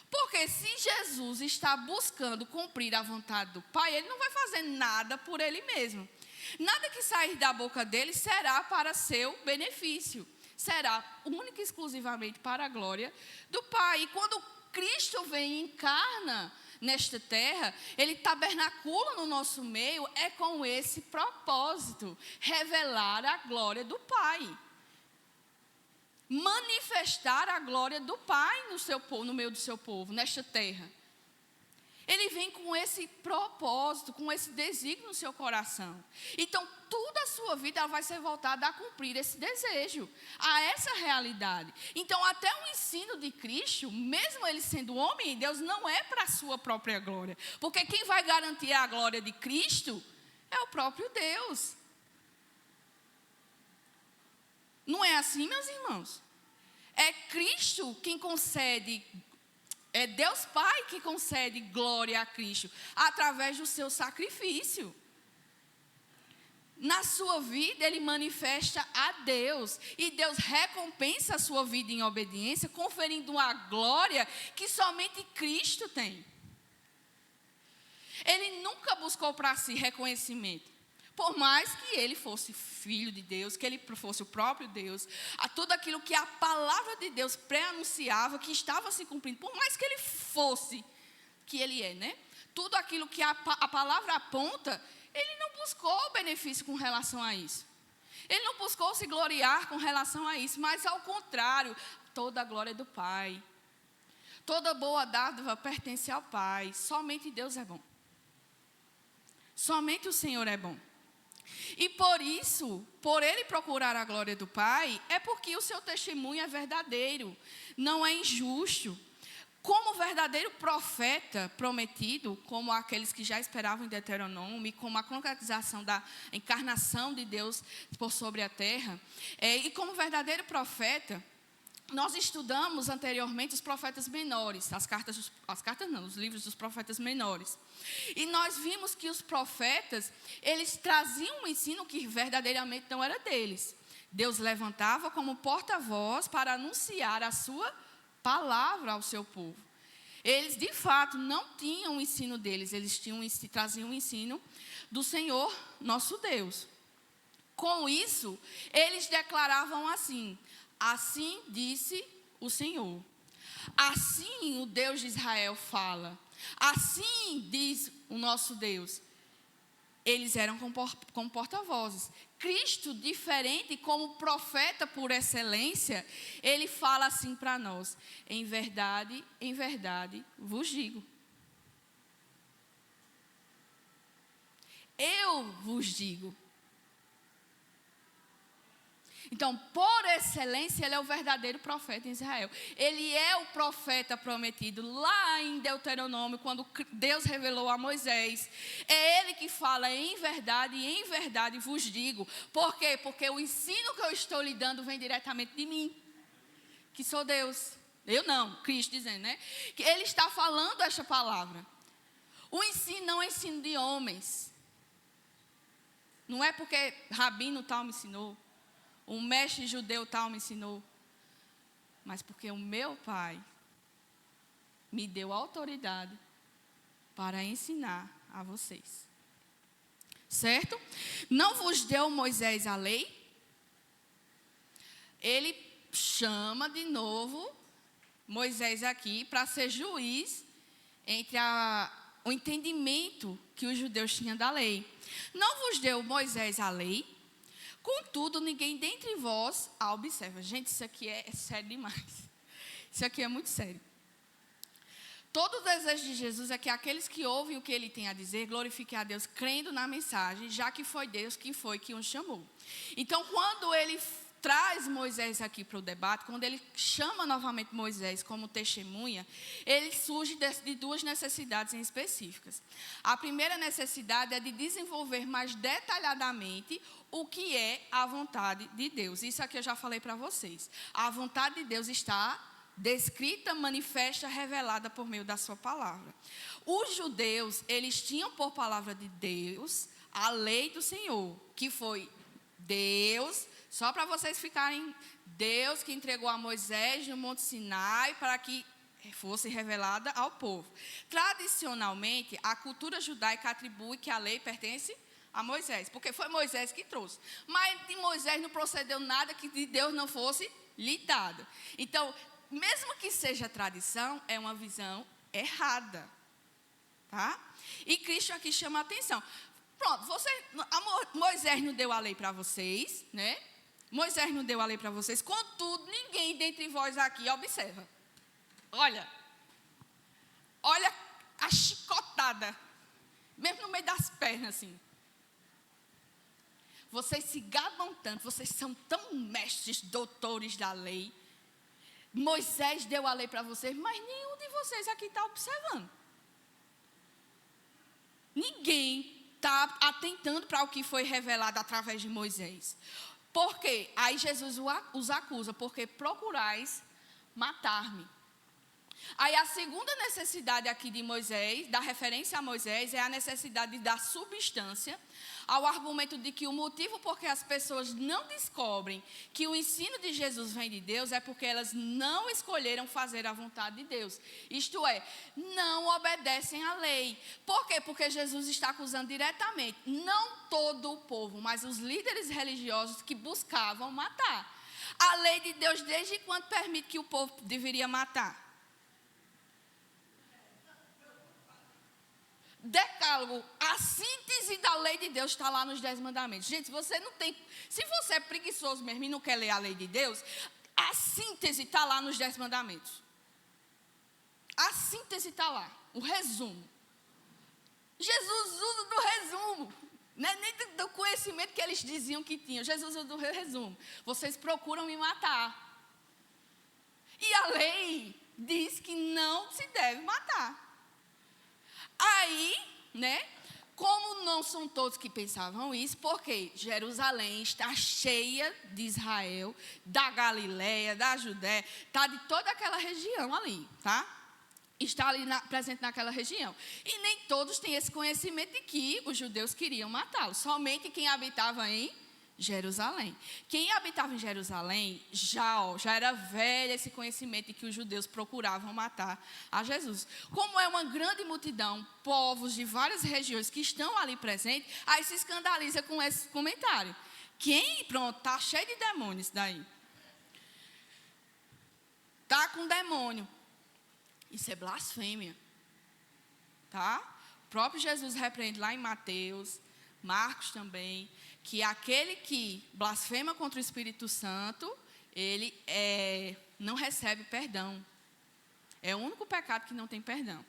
Porque se Jesus está buscando cumprir a vontade do Pai, ele não vai fazer nada por ele mesmo. Nada que sair da boca dele será para seu benefício. Será única e exclusivamente para a glória do Pai. E quando Cristo vem e encarna nesta terra, ele tabernacula no nosso meio, é com esse propósito, revelar a glória do Pai. Manifestar a glória do Pai no meio do seu povo, nesta terra. Ele vem com esse propósito, com esse desígnio no seu coração. Então, toda a sua vida ela vai ser voltada a cumprir esse desejo, a essa realidade. Então, até o ensino de Cristo, mesmo ele sendo homem e Deus, não é para a sua própria glória. Porque quem vai garantir a glória de Cristo é o próprio Deus. Não é assim, meus irmãos? É Cristo quem concede, é Deus Pai que concede glória a Cristo, através do seu sacrifício. Na sua vida, ele manifesta a Deus, e Deus recompensa a sua vida em obediência, conferindo uma glória que somente Cristo tem. Ele nunca buscou para si reconhecimento. Por mais que ele fosse filho de Deus, que ele fosse o próprio Deus, a tudo aquilo que a palavra de Deus pré-anunciava, que estava se cumprindo, por mais que ele fosse, que ele é, né? Tudo aquilo que a palavra aponta, ele não buscou benefício com relação a isso. Ele não buscou se gloriar com relação a isso, mas ao contrário, toda a glória é do Pai. Toda boa dádiva pertence ao Pai. Somente Deus é bom. Somente o Senhor é bom. E por isso, por ele procurar a glória do Pai, é porque o seu testemunho é verdadeiro, não é injusto. Como verdadeiro profeta prometido, como aqueles que já esperavam em Deuteronômio, como a concretização da encarnação de Deus por sobre a terra, e como verdadeiro profeta, nós estudamos anteriormente os profetas menores, os livros dos profetas menores. E nós vimos que os profetas, eles traziam um ensino que verdadeiramente não era deles. Deus levantava como porta-voz para anunciar a sua palavra ao seu povo. Eles, de fato, não tinham o ensino deles, eles traziam o ensino do Senhor, nosso Deus. Com isso, eles declaravam assim: assim disse o Senhor. Assim o Deus de Israel fala. Assim diz o nosso Deus. Eles eram como porta-vozes. Cristo, diferente, como profeta por excelência, ele fala assim para nós: em verdade vos digo. Eu vos digo. Então, por excelência, ele é o verdadeiro profeta em Israel. Ele é o profeta prometido lá em Deuteronômio, quando Deus revelou a Moisés. É ele que fala em verdade vos digo. Por quê? Porque o ensino que eu estou lhe dando vem diretamente de mim, que sou Deus. Eu não, Cristo dizendo, né? Que ele está falando esta palavra. O ensino não é ensino de homens. Não é porque rabino tal me ensinou. Um mestre judeu tal me ensinou, mas porque o meu Pai me deu autoridade para ensinar a vocês. Certo? Não vos deu Moisés a lei? Ele chama de novo Moisés aqui para ser juiz entre o entendimento que os judeus tinham da lei. Não vos deu Moisés a lei? Contudo, ninguém dentre vós a observa. Gente, isso aqui é sério demais. Isso aqui é muito sério. Todo o desejo de Jesus é que aqueles que ouvem o que ele tem a dizer, glorifiquem a Deus, crendo na mensagem, já que foi Deus quem foi que os chamou. Então, quando ele traz Moisés aqui para o debate, quando ele chama novamente Moisés como testemunha, ele surge de duas necessidades em específicas. A primeira necessidade é de desenvolver mais detalhadamente o que é a vontade de Deus. Isso aqui eu já falei para vocês. A vontade de Deus está descrita, manifesta, revelada por meio da sua palavra. Os judeus, eles tinham por palavra de Deus a lei do Senhor, que foi Deus, só para vocês ficarem, Deus que entregou a Moisés no Monte Sinai para que fosse revelada ao povo. Tradicionalmente, a cultura judaica atribui que a lei pertence a Moisés, porque foi Moisés que trouxe. Mas de Moisés não procedeu nada que de Deus não fosse lhe dado. Então, mesmo que seja tradição, é uma visão errada. Tá? E Cristo aqui chama a atenção. Pronto, Moisés não deu a lei para vocês, né? Moisés não deu a lei para vocês, contudo, ninguém dentre vós aqui observa. Olha a chicotada, mesmo no meio das pernas, assim. Vocês se gabam tanto, vocês são tão mestres, doutores da lei. Moisés deu a lei para vocês, mas nenhum de vocês aqui está observando. Ninguém está atentando para o que foi revelado através de Moisés. Por quê? Aí Jesus os acusa, porque procurais matar-me. Aí a segunda necessidade aqui de Moisés, da referência a Moisés, é a necessidade da substância, ao argumento de que o motivo por que as pessoas não descobrem que o ensino de Jesus vem de Deus é porque elas não escolheram fazer a vontade de Deus. Isto é, não obedecem à lei. Por quê? Porque Jesus está acusando diretamente, não todo o povo, mas os líderes religiosos que buscavam matar. A lei de Deus, desde quando permite que o povo deveria matar? Decálogo, a síntese da lei de Deus está lá nos 10 mandamentos. Gente, se você é preguiçoso mesmo e não quer ler a lei de Deus, a síntese está lá nos 10 mandamentos. A síntese está lá, o resumo. Jesus usa do resumo, não é nem do conhecimento que eles diziam que tinham. Jesus usa do resumo. Vocês procuram me matar. E a lei diz que não se deve matar. Aí, né, como não são todos que pensavam isso, porque Jerusalém está cheia de Israel, da Galileia, da Judéia, está de toda aquela região ali, tá? Está ali presente naquela região. E nem todos têm esse conhecimento de que os judeus queriam matá-lo, somente quem habitava em Jerusalém. Quem habitava em Jerusalém já era velho esse conhecimento de que os judeus procuravam matar a Jesus. Como é uma grande multidão, povos de várias regiões que estão ali presentes, aí se escandaliza com esse comentário. Pronto, está cheio de demônios daí. Está com demônio. Isso é blasfêmia. Tá? O próprio Jesus repreende lá em Mateus, Marcos também, que aquele que blasfema contra o Espírito Santo, ele não recebe perdão. É o único pecado que não tem perdão.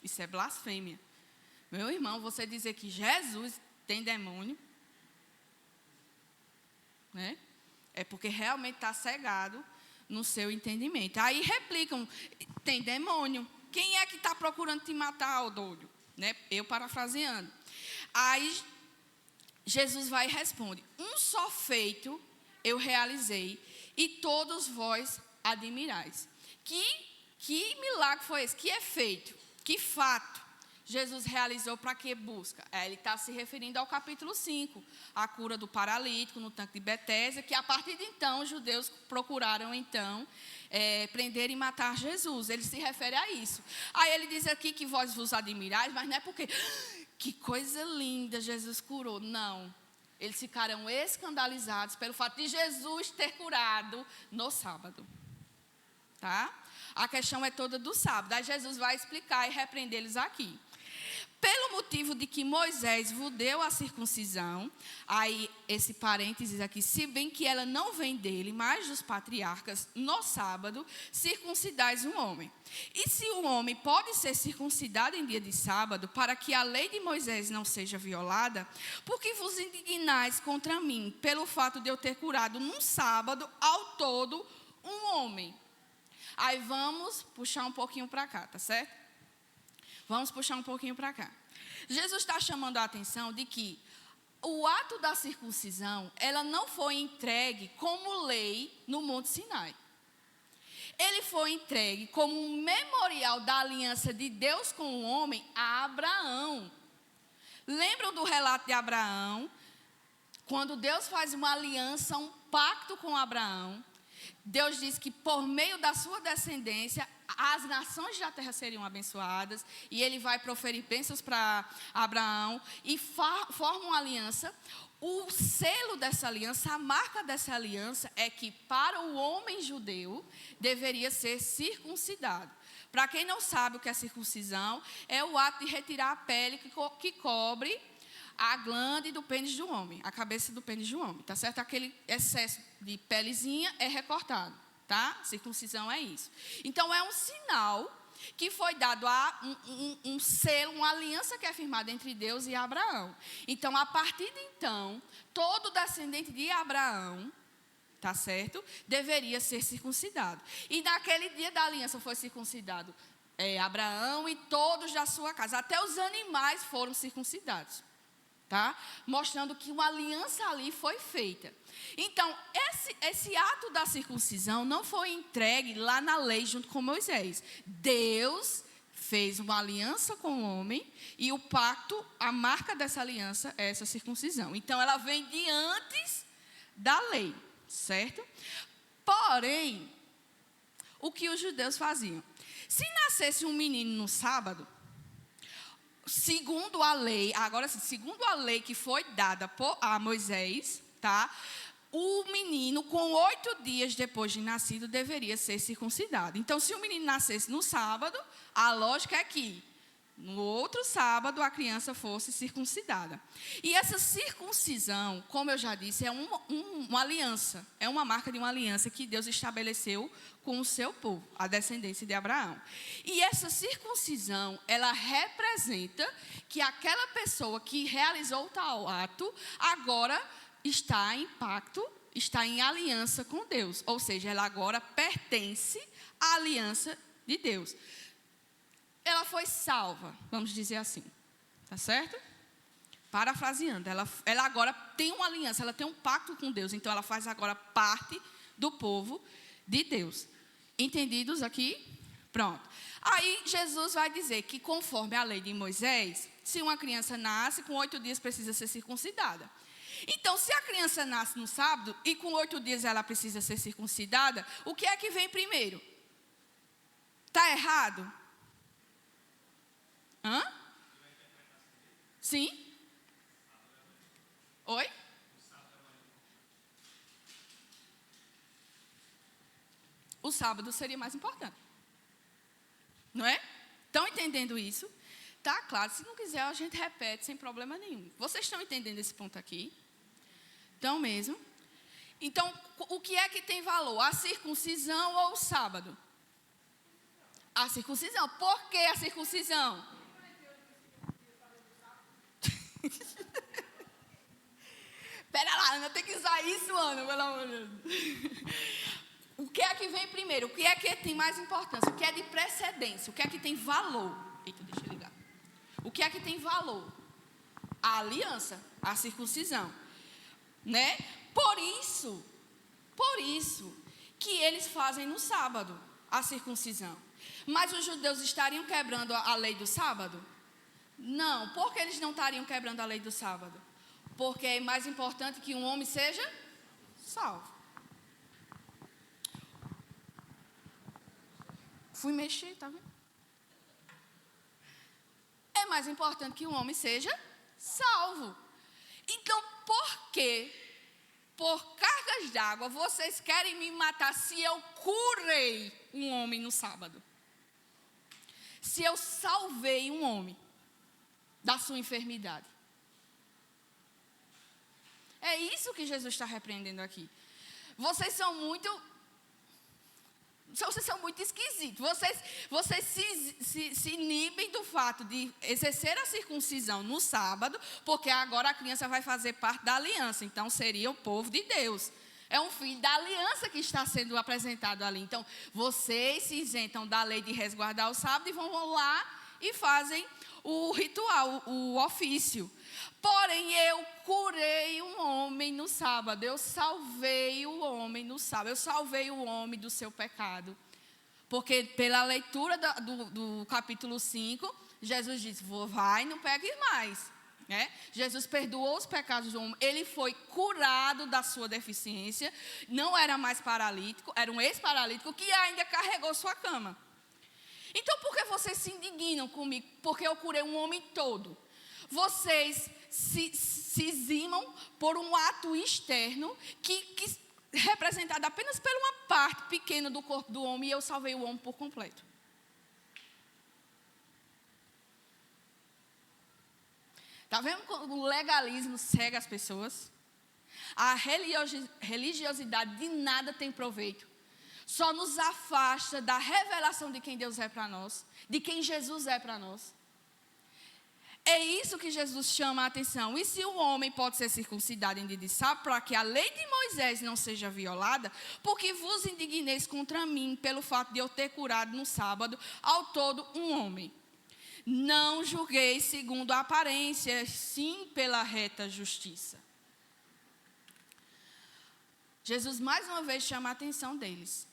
Isso é blasfêmia. Meu irmão, você dizer que Jesus tem demônio, né? É porque realmente está cegado no seu entendimento. Aí replicam, tem demônio. Quem é que está procurando te matar, ô doido? Né? Eu parafraseando. Aí Jesus vai e responde, um só feito eu realizei e todos vós admirais. Que milagre foi esse? Que efeito? Que fato Jesus realizou para que busca? Ele está se referindo ao capítulo 5, a cura do paralítico no tanque de Betesda, que a partir de então os judeus procuraram então prender e matar Jesus. Ele se refere a isso. Aí ele diz aqui que vós vos admirais, mas não é porque... Que coisa linda, Jesus curou. Não, eles ficaram escandalizados pelo fato de Jesus ter curado no sábado. Tá? A questão é toda do sábado. Aí Jesus vai explicar e repreender-eles aqui. Pelo motivo de que Moisés vos deu a circuncisão, aí esse parênteses aqui, se bem que ela não vem dele, mas dos patriarcas, no sábado, circuncidais um homem. E se o homem pode ser circuncidado em dia de sábado, para que a lei de Moisés não seja violada, por que vos indignais contra mim, pelo fato de eu ter curado num sábado, ao todo, um homem? Aí vamos puxar um pouquinho para cá, tá certo? Vamos puxar um pouquinho para cá. Jesus está chamando a atenção de que o ato da circuncisão, ela não foi entregue como lei no Monte Sinai. ele foi entregue como um memorial da aliança de Deus com o homem a Abraão. Lembram do relato de Abraão? Quando Deus faz uma aliança, um pacto com Abraão, Deus diz que por meio da sua descendência, as nações da terra seriam abençoadas, e ele vai proferir bênçãos para Abraão, e forma uma aliança. O selo dessa aliança, a marca dessa aliança é que para o homem judeu deveria ser circuncidado. Para quem não sabe o que é circuncisão, é o ato de retirar a pele que cobre a glande do pênis do homem, a cabeça do pênis do homem, tá certo? Aquele excesso de pelezinha é recortado, tá? Circuncisão é isso. Então é um sinal que foi dado a um selo, uma aliança que é firmada entre Deus e Abraão. Então, a partir de então, todo descendente de Abraão, tá certo? Deveria ser circuncidado. E naquele dia da aliança foi circuncidado Abraão e todos da sua casa. Até os animais foram circuncidados. Tá? Mostrando que uma aliança ali foi feita. Então, esse ato da circuncisão não foi entregue lá na lei junto com Moisés. Deus fez uma aliança com o homem e o pacto, a marca dessa aliança é essa circuncisão. Então, ela vem de antes da lei, certo? Porém, o que os judeus faziam? Se nascesse um menino no sábado, segundo a lei, agora sim, segundo a lei que foi dada a Moisés, tá? O menino, com 8 dias depois de nascido, deveria ser circuncidado. Então, se o menino nascesse no sábado, a lógica é que no outro sábado a criança fosse circuncidada. E essa circuncisão, como eu já disse, é uma aliança, é uma marca de uma aliança que Deus estabeleceu com o seu povo, a descendência de Abraão. E essa circuncisão, ela representa que aquela pessoa que realizou tal ato, agora está em pacto, está em aliança com Deus. Ou seja, ela agora pertence à aliança de Deus. Ela foi salva, vamos dizer assim, tá certo? Parafraseando, ela agora tem uma aliança, ela tem um pacto com Deus, então ela faz agora parte do povo de Deus. Entendidos aqui? Pronto. Aí Jesus vai dizer que conforme a lei de Moisés, se uma criança nasce, com 8 dias precisa ser circuncidada. Então, se a criança nasce no sábado e com 8 dias ela precisa ser circuncidada, o que é que vem primeiro? Está errado? Hã? Sim? Oi? O sábado seria mais importante. Não é? Estão entendendo isso? Tá claro, se não quiser a gente repete sem problema nenhum. Vocês estão entendendo esse ponto aqui? Estão mesmo? Então, o que é que tem valor? A circuncisão ou o sábado? A circuncisão. Por que a circuncisão? Pera lá, Ana, tem que usar isso, Ana, pelo amor de Deus. O que é que vem primeiro? O que é que tem mais importância? O que é de precedência? O que é que tem valor? Eita, deixa eu ligar. O que é que tem valor? A aliança, a circuncisão. Né? Por isso que eles fazem no sábado a circuncisão. Mas os judeus estariam quebrando a lei do sábado? Não. Por que eles não estariam quebrando a lei do sábado? Porque é mais importante que um homem seja salvo. Fui mexer, tá vendo? É mais importante que um homem seja salvo. Então, por que, por cargas d'água, vocês querem me matar se eu curei um homem no sábado? Se eu salvei um homem da sua enfermidade? É isso que Jesus está repreendendo aqui. Vocês são muito esquisitos. Vocês se inibem do fato de exercer a circuncisão no sábado, porque agora a criança vai fazer parte da aliança. Então, seria o povo de Deus. É um filho da aliança que está sendo apresentado ali. Então, vocês se isentam da lei de resguardar o sábado e vão lá e fazem o ritual, o ofício. Porém, eu curei um homem no sábado. Eu salvei o homem no sábado. Eu salvei o homem do seu pecado Porque pela leitura do capítulo 5, Jesus disse, vai, não pegue mais. Né? Jesus perdoou os pecados do homem, ele foi curado da sua deficiência, não era mais paralítico, era um ex-paralítico que ainda carregou sua cama. Então, por que vocês se indignam comigo? Porque eu curei um homem todo. Vocês se zimam por um ato externo que representado apenas por uma parte pequena do corpo do homem, e eu salvei o homem por completo. Está vendo como o legalismo cega as pessoas? A religiosidade de nada tem proveito. Só nos afasta da revelação de quem Deus é para nós, de quem Jesus é para nós. É isso que Jesus chama a atenção. E se o homem pode ser circuncidado em dia de sábado, para que a lei de Moisés não seja violada, porque vos indigneis contra mim pelo fato de eu ter curado no sábado ao todo um homem. Não julgueis segundo a aparência, sim pela reta justiça. Jesus mais uma vez chama a atenção deles.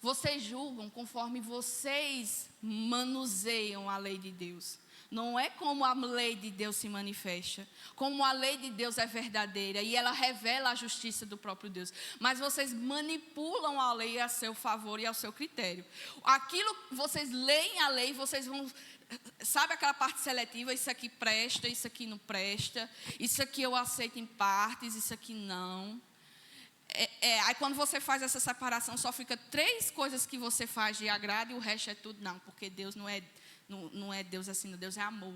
Vocês julgam conforme vocês manuseiam a lei de Deus. Não é como a lei de Deus se manifesta, como a lei de Deus é verdadeira e ela revela a justiça do próprio Deus. Mas vocês manipulam a lei a seu favor e ao seu critério. Aquilo, vocês leem a lei, vocês vão... Sabe aquela parte seletiva? Isso aqui presta, isso aqui não presta. Isso aqui eu aceito em partes, isso aqui não. Aí quando você faz essa separação, só fica 3 coisas que você faz de agrado e o resto é tudo não. Porque Deus não é Deus assim, Deus é amor.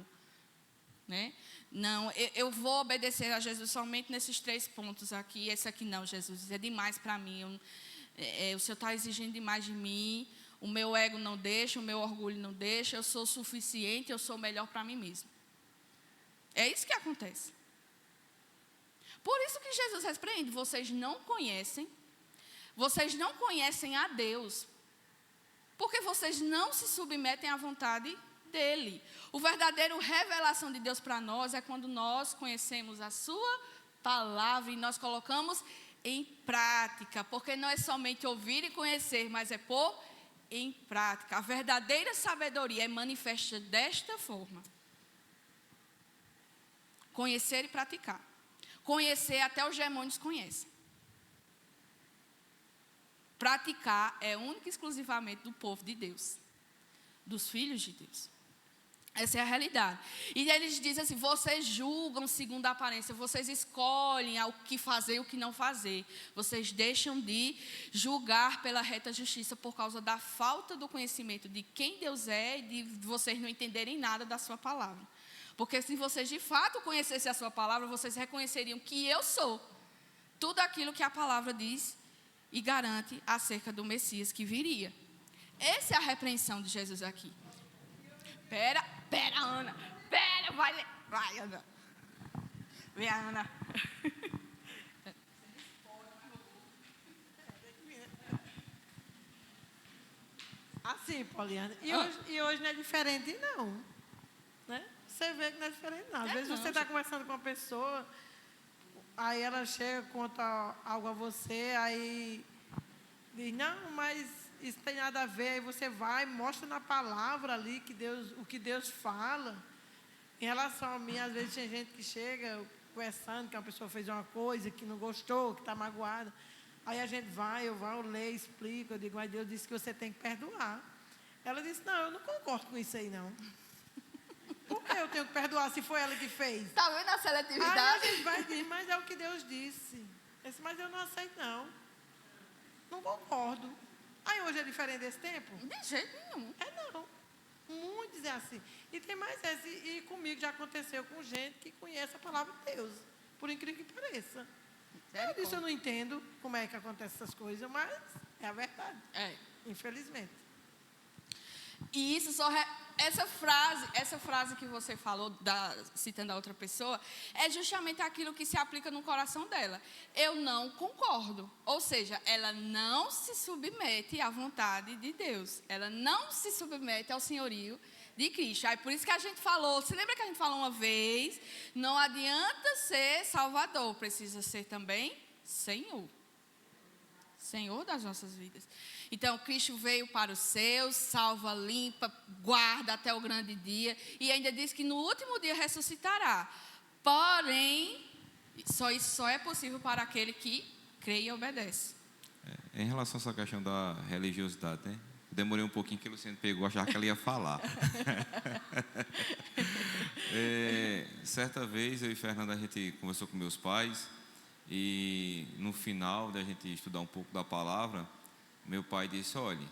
Né? Não, eu vou obedecer a Jesus somente nesses 3 pontos aqui. Esse aqui não, Jesus, é demais para mim. O Senhor está exigindo demais de mim. O meu ego não deixa, o meu orgulho não deixa. Eu sou suficiente, eu sou melhor para mim mesmo. É isso que acontece. Por isso que Jesus repreende, vocês não conhecem a Deus, porque vocês não se submetem à vontade dEle. O verdadeiro revelação de Deus para nós é quando nós conhecemos a sua palavra e nós colocamos em prática, porque não é somente ouvir e conhecer, mas é pôr em prática. A verdadeira sabedoria é manifesta desta forma: conhecer e praticar. Conhecer, até os demônios conhecem. Praticar é única e exclusivamente do povo de Deus, dos filhos de Deus. Essa é a realidade. E eles dizem assim, vocês julgam segundo a aparência, vocês escolhem o que fazer e o que não fazer. Vocês deixam de julgar pela reta justiça por causa da falta do conhecimento de quem Deus é e de vocês não entenderem nada da sua palavra. Porque se vocês de fato conhecessem a sua palavra, vocês reconheceriam que eu sou tudo aquilo que a palavra diz e garante acerca do Messias que viria. Essa é a repreensão de Jesus aqui. Pera, Ana. Pera, vai, Ana. Vem, Ana. Assim, Poliana. E hoje não é diferente, não. Né? Você vê que não é diferente, não. Às vezes você está conversando com uma pessoa, aí ela chega, conta algo a você, aí diz, não, mas isso tem nada a ver. Aí você vai, mostra na palavra ali o que Deus fala. Em relação a mim, às vezes tem gente que chega conversando, que uma pessoa fez uma coisa que não gostou, que está magoada. Aí a gente eu leio, explico, eu digo, mas Deus disse que você tem que perdoar. Ela disse, não, eu não concordo com isso aí, não. Por que eu tenho que perdoar se foi ela que fez? Está vendo a seletividade? Aí a gente vai dizer, mas é o que Deus disse. Disse, mas eu não aceito, não. Não concordo. Aí hoje é diferente desse tempo? De jeito nenhum. Não. Muitos é assim. E tem mais esse. E comigo já aconteceu com gente que conhece a palavra de Deus. Por incrível que pareça. Por isso eu não entendo como é que acontecem essas coisas, mas é a verdade. Infelizmente. E isso essa frase que você falou, citando a outra pessoa, é justamente aquilo que se aplica no coração dela. Eu não concordo. Ou seja, ela não se submete à vontade de Deus. Ela não se submete ao senhorio de Cristo. Aí por isso que a gente falou, você lembra que a gente falou uma vez? Não adianta ser Salvador, precisa ser também Senhor. Senhor das nossas vidas. Então, Cristo veio para os seus, salva, limpa, guarda até o grande dia. E ainda diz que no último dia ressuscitará. Porém, isso só é possível para aquele que crê e obedece. Em relação a essa questão da religiosidade, né? Demorei um pouquinho que o Luciano pegou, achava que ela ia falar. Certa vez, eu e Fernanda, a gente conversou com meus pais. E no final da gente estudar um pouco da palavra, meu pai disse: olha,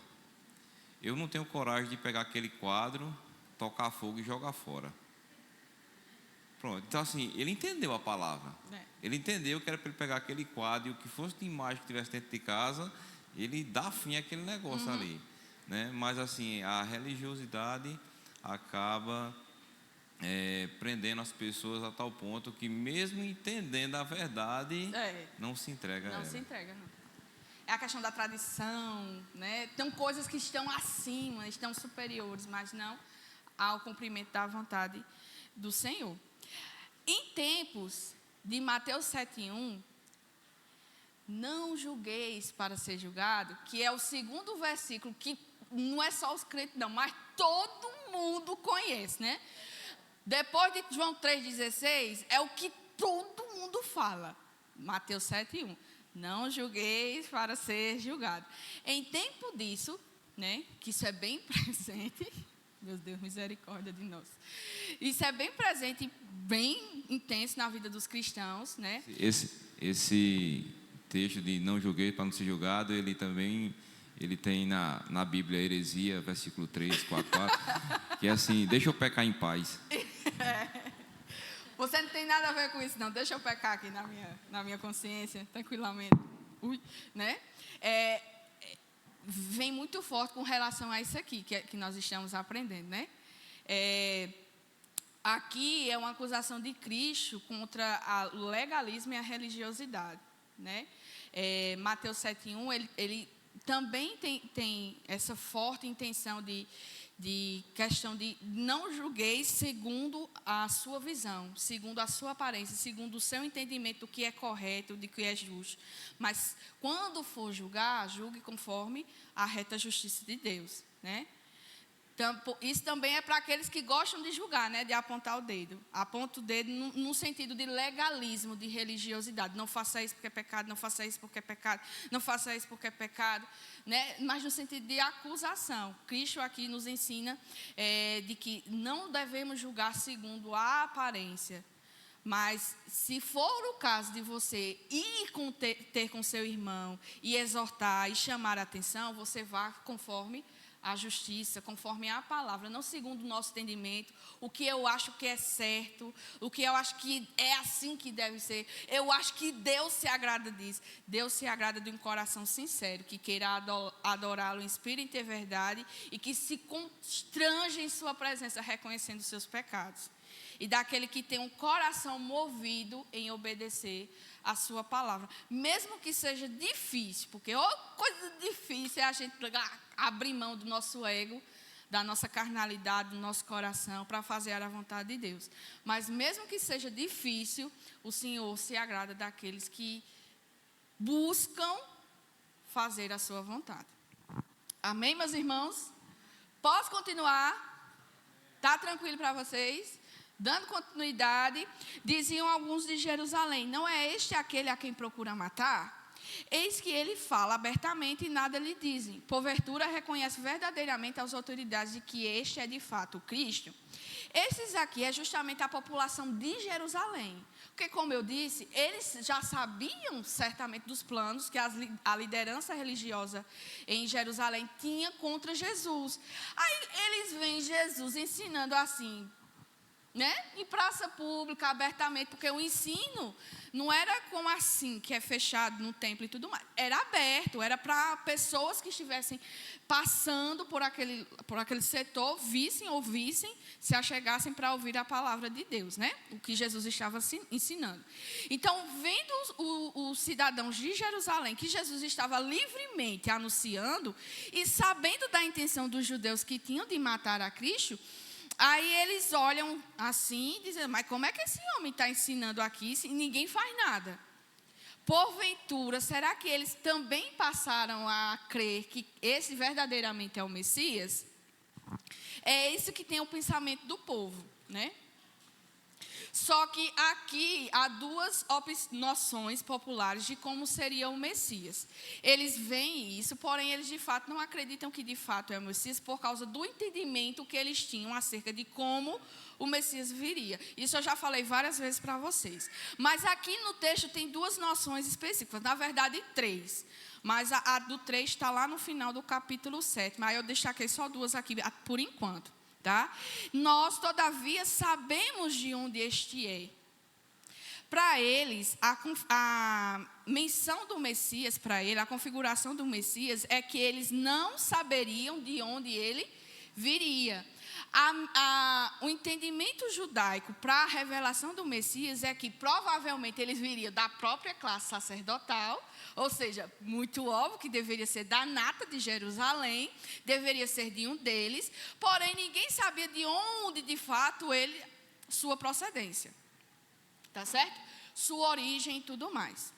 eu não tenho coragem de pegar aquele quadro, tocar fogo e jogar fora. Pronto, então assim, ele entendeu a palavra. Ele entendeu que era para ele pegar aquele quadro e o que fosse de imagem que tivesse dentro de casa, ele dá fim àquele negócio ali, né? Mas assim, a religiosidade acaba prendendo as pessoas a tal ponto que, mesmo entendendo a verdade, não se entrega a ela. Não se entrega, não. É a questão da tradição, né? Tem coisas que estão acima, estão superiores, mas não ao cumprimento da vontade do Senhor. Em tempos de Mateus 7,1, não julgueis para ser julgado, que é o segundo versículo que não é só os crentes não, mas todo mundo conhece, né? Depois de João 3,16, é o que todo mundo fala. Mateus 7,1. Não julgueis para ser julgado. Em tempo disso, né, que isso é bem presente, meu Deus, misericórdia de nós. Isso é bem presente, bem intenso na vida dos cristãos, né? Esse texto de não julguei para não ser julgado, ele tem na Bíblia Heresia, versículo 3, 4, que é assim: deixa eu pecar em paz. Você não tem nada a ver com isso, não. Deixa eu pecar aqui na minha consciência, tranquilamente. Né? Vem muito forte com relação a isso aqui, que nós estamos aprendendo, né? Aqui é uma acusação de Cristo contra o legalismo e a religiosidade, né? Mateus 7,1, ele também tem essa forte intenção de questão de não julgueis segundo a sua visão, segundo a sua aparência, segundo o seu entendimento do que é correto, do que é justo. Mas quando for julgar, julgue conforme a reta justiça de Deus, né? Então, isso também é para aqueles que gostam de julgar, né? De apontar o dedo. Aponta o dedo no sentido de legalismo, de religiosidade. Não faça isso porque é pecado, não faça isso porque é pecado, não faça isso porque é pecado, né? Mas no sentido de acusação. Cristo aqui nos ensina de que não devemos julgar segundo a aparência. Mas se for o caso de você ir ter com seu irmão e exortar e chamar a atenção, você vá conforme a justiça, conforme a palavra, não segundo o nosso entendimento, o que eu acho que é certo, o que eu acho que é assim que deve ser. Eu acho que Deus se agrada disso. Deus se agrada de um coração sincero, que queira adorá-lo em espírito e em verdade, e que se constrange em sua presença, reconhecendo os seus pecados. E daquele que tem um coração movido em obedecer a sua palavra. Mesmo que seja difícil, porque coisa difícil é a gente abrir mão do nosso ego, da nossa carnalidade, do nosso coração, para fazer a vontade de Deus. Mas mesmo que seja difícil, o Senhor se agrada daqueles que buscam fazer a sua vontade. Amém, meus irmãos? Posso continuar? Está tranquilo para vocês? Dando continuidade, diziam alguns de Jerusalém: não é este aquele a quem procura matar? Eis que ele fala abertamente e nada lhe dizem. Porventura reconhece verdadeiramente as autoridades de que este é de fato o Cristo? Esses aqui é justamente a população de Jerusalém. Porque, como eu disse, eles já sabiam certamente dos planos que a liderança religiosa em Jerusalém tinha contra Jesus. Aí eles veem Jesus ensinando assim, né? Em praça pública, abertamente, porque o ensino não era como assim, que é fechado no templo e tudo mais. Era aberto, era para pessoas que estivessem passando por aquele setor, ouvissem, se achegassem para ouvir a palavra de Deus, né? O que Jesus estava ensinando. Então, vendo os cidadãos de Jerusalém, que Jesus estava livremente anunciando, e sabendo da intenção dos judeus que tinham de matar a Cristo, aí eles olham assim e dizem: mas como é que esse homem está ensinando aqui se ninguém faz nada? Porventura, será que eles também passaram a crer que esse verdadeiramente é o Messias? É isso que tem o pensamento do povo, né? Só que aqui há duas noções populares de como seria o Messias. Eles veem isso, porém eles de fato não acreditam que de fato é o Messias por causa do entendimento que eles tinham acerca de como o Messias viria. Isso eu já falei várias vezes para vocês. Mas aqui no texto tem duas noções específicas, na verdade 3. Mas a do 3 está lá no final do capítulo 7. Mas eu destaquei só duas aqui por enquanto. Tá? Nós, todavia, sabemos de onde este é. Para eles, a menção do Messias, para ele, a configuração do Messias, é que eles não saberiam de onde ele viria. O entendimento judaico para a revelação do Messias é que provavelmente eles viriam da própria classe sacerdotal, ou seja, muito óbvio que deveria ser da nata de Jerusalém, deveria ser de um deles, porém ninguém sabia de onde de fato sua procedência, tá certo? Sua origem e tudo mais.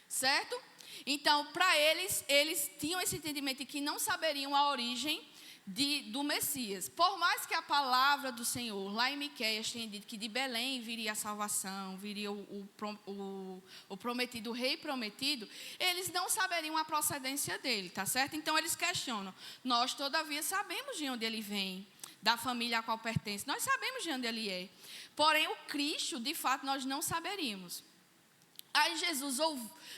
Certo? Então, para eles tinham esse entendimento de que não saberiam a origem do Messias. Por mais que a palavra do Senhor, lá em Miqueias, tenha dito que de Belém viria a salvação, viria o prometido, o rei prometido, eles não saberiam a procedência dele, tá certo? Então, eles questionam. Nós, todavia, sabemos de onde ele vem, da família a qual pertence. Nós sabemos de onde ele é. Porém, o Cristo, de fato, nós não saberíamos. Aí Jesus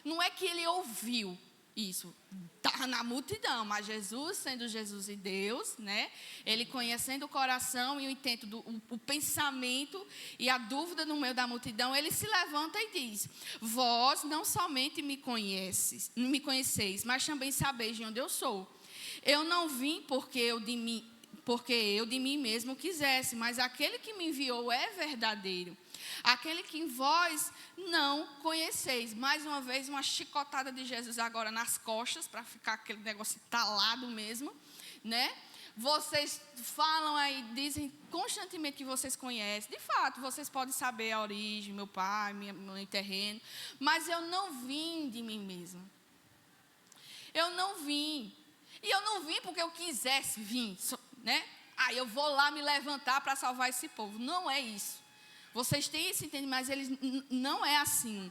não é que ele ouviu isso, está na multidão, mas Jesus, sendo Jesus e Deus, né? Ele conhecendo o coração e o intento, o pensamento e a dúvida no meio da multidão, ele se levanta e diz: vós não somente me conheceis, mas também sabeis de onde eu sou. Eu não vim porque eu de mim mesmo quisesse, mas aquele que me enviou é verdadeiro. Aquele que em vós não conheceis. Mais uma vez, uma chicotada de Jesus agora nas costas, para ficar aquele negócio talado mesmo, né? Vocês falam aí, dizem constantemente que vocês conhecem. De fato, vocês podem saber a origem, meu pai, meu terreno. Mas eu não vim de mim mesmo. Eu não vim. E eu não vim porque eu quisesse vir, né? Aí eu vou lá me levantar para salvar esse povo. Não é isso. Vocês têm esse entendimento, mas eles não é assim.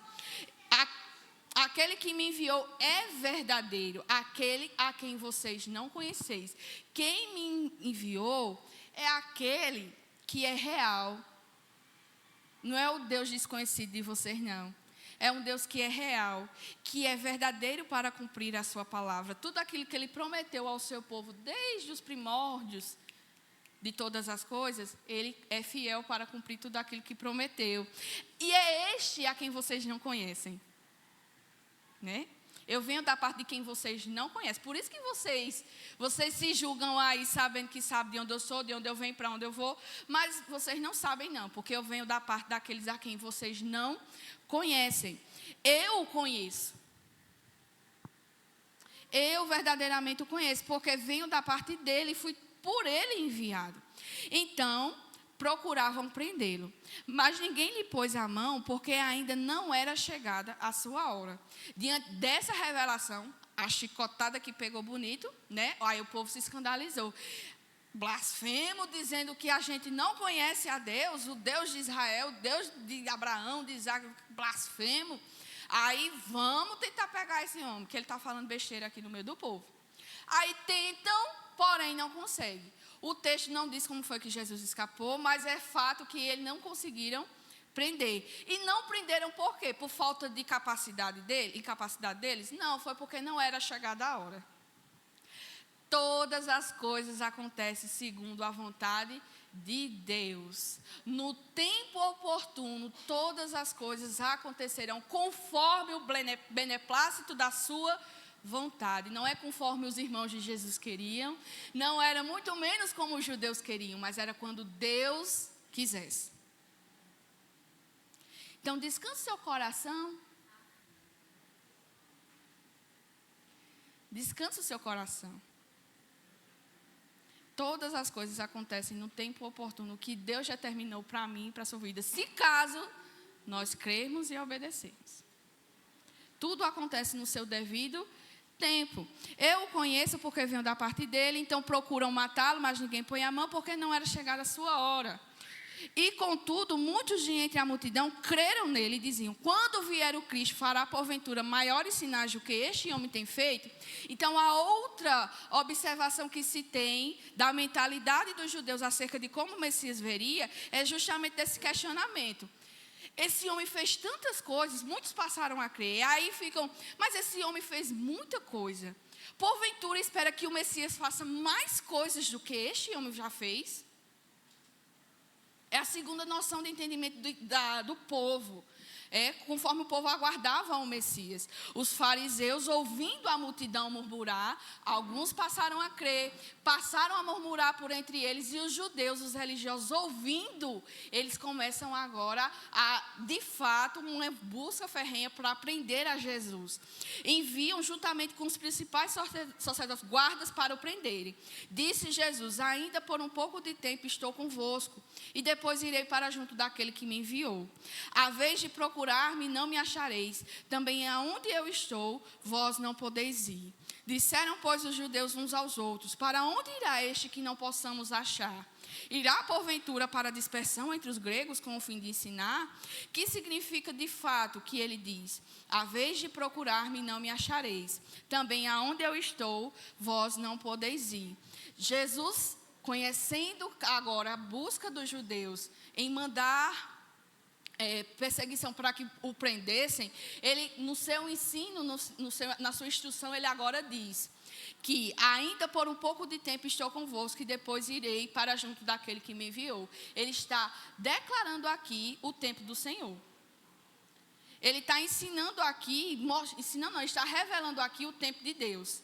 Aquele que me enviou é verdadeiro, aquele a quem vocês não conheceis. Quem me enviou é aquele que é real. Não é o Deus desconhecido de vocês, não. É um Deus que é real, que é verdadeiro para cumprir a sua palavra. Tudo aquilo que ele prometeu ao seu povo desde os primórdios de todas as coisas, ele é fiel para cumprir tudo aquilo que prometeu. E é este a quem vocês não conhecem. Né? Eu venho da parte de quem vocês não conhecem. Por isso que vocês se julgam aí, sabendo que sabem de onde eu sou, de onde eu venho, para onde eu vou. Mas vocês não sabem não, porque eu venho da parte daqueles a quem vocês não conhecem. Eu o conheço. Eu verdadeiramente o conheço, porque venho da parte dele e fui por ele enviado. Então, procuravam prendê-lo. Mas ninguém lhe pôs a mão, porque ainda não era chegada a sua hora. Diante dessa revelação, a chicotada que pegou bonito, né? Aí o povo se escandalizou. Blasfemo, dizendo que a gente não conhece a Deus, o Deus de Israel, o Deus de Abraão, de Isaac, blasfemo. Aí vamos tentar pegar esse homem, que ele está falando besteira aqui no meio do povo. Aí tentam, porém não conseguem. O texto não diz como foi que Jesus escapou, mas é fato que eles não conseguiram prender. E não prenderam por quê? Por falta de incapacidade deles? Não, foi porque não era chegada a hora. Todas as coisas acontecem segundo a vontade de Deus. No tempo oportuno, todas as coisas acontecerão conforme o beneplácito da sua vontade. Não é conforme os irmãos de Jesus queriam, não era muito menos como os judeus queriam, mas era quando Deus quisesse. Então, descanse seu coração. Descanse o seu coração. Todas as coisas acontecem no tempo oportuno que Deus já determinou para mim e para a sua vida. Se caso nós crermos e obedecermos. Tudo acontece no seu devido tempo. Eu o conheço porque venho da parte dele, então procuram matá-lo, mas ninguém põe a mão porque não era chegada a sua hora. E, contudo, muitos de entre a multidão creram nele e diziam: quando vier o Cristo, fará porventura maiores sinais do que este homem tem feito? Então, a outra observação que se tem da mentalidade dos judeus acerca de como o Messias veria é justamente desse questionamento. Esse homem fez tantas coisas, muitos passaram a crer. E aí ficam, mas esse homem fez muita coisa. Porventura espera que o Messias faça mais coisas do que este homem já fez? É a segunda noção de entendimento do povo. Conforme o povo aguardava o Messias. Os fariseus, ouvindo a multidão murmurar, alguns passaram a crer, passaram a murmurar por entre eles, e os judeus, os religiosos, ouvindo, eles começam agora a, de fato, uma busca ferrenha para prender a Jesus. Enviam, juntamente com os principais sacerdotes, guardas para o prenderem. Disse Jesus: ainda por um pouco de tempo estou convosco, e depois irei para junto daquele que me enviou. A vez de procurar-me, não me achareis. Também aonde eu estou, vós não podeis ir. Disseram, pois, os judeus uns aos outros: para onde irá este que não possamos achar? Irá, porventura, para a dispersão entre os gregos com o fim de ensinar? Que significa, de fato, que ele diz: a vez de procurar-me, não me achareis. Também aonde eu estou, vós não podeis ir. Jesus, conhecendo agora a busca dos judeus em mandar perseguição para que o prendessem, ele, no seu ensino, na sua instrução, ele agora diz que ainda por um pouco de tempo estou convosco e depois irei para junto daquele que me enviou. Ele está declarando aqui o tempo do Senhor. Ele está ensinando aqui, está revelando aqui o tempo de Deus.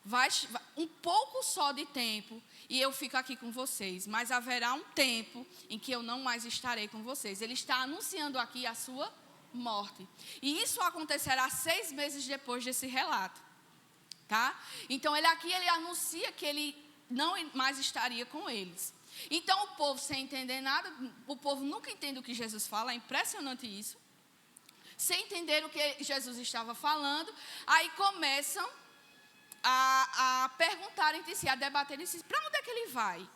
Vai um pouco só de tempo e eu fico aqui com vocês, mas haverá um tempo em que eu não mais estarei com vocês. Ele está anunciando aqui a sua morte. E isso acontecerá 6 meses depois desse relato. Tá? Então, ele anuncia que ele não mais estaria com eles. Então, o povo, sem entender nada, o povo nunca entende o que Jesus fala, é impressionante isso. Sem entender o que Jesus estava falando, aí começam a perguntar entre si, a debater entre si: para onde é que ele vai?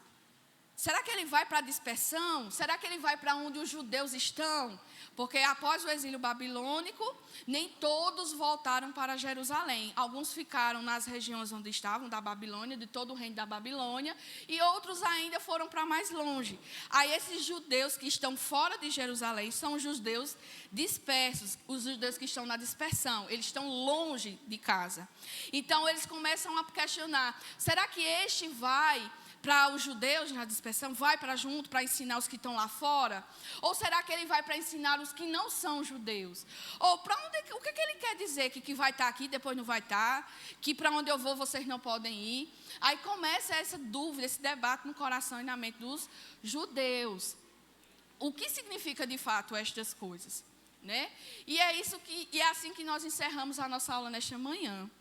Será que ele vai para a dispersão? Será que ele vai para onde os judeus estão? Porque após o exílio babilônico, nem todos voltaram para Jerusalém. Alguns ficaram nas regiões onde estavam, da Babilônia, de todo o reino da Babilônia, e outros ainda foram para mais longe. Aí esses judeus que estão fora de Jerusalém são os judeus dispersos, os judeus que estão na dispersão, eles estão longe de casa. Então eles começam a questionar: será que este vai para os judeus na dispersão, vai para junto para ensinar os que estão lá fora? Ou será que ele vai para ensinar os que não são judeus? Ou para onde, o que ele quer dizer? Que vai estar aqui, depois não vai estar? Que para onde eu vou vocês não podem ir? Aí começa essa dúvida, esse debate no coração e na mente dos judeus. O que significa de fato estas coisas? Né? E é assim que nós encerramos a nossa aula nesta manhã.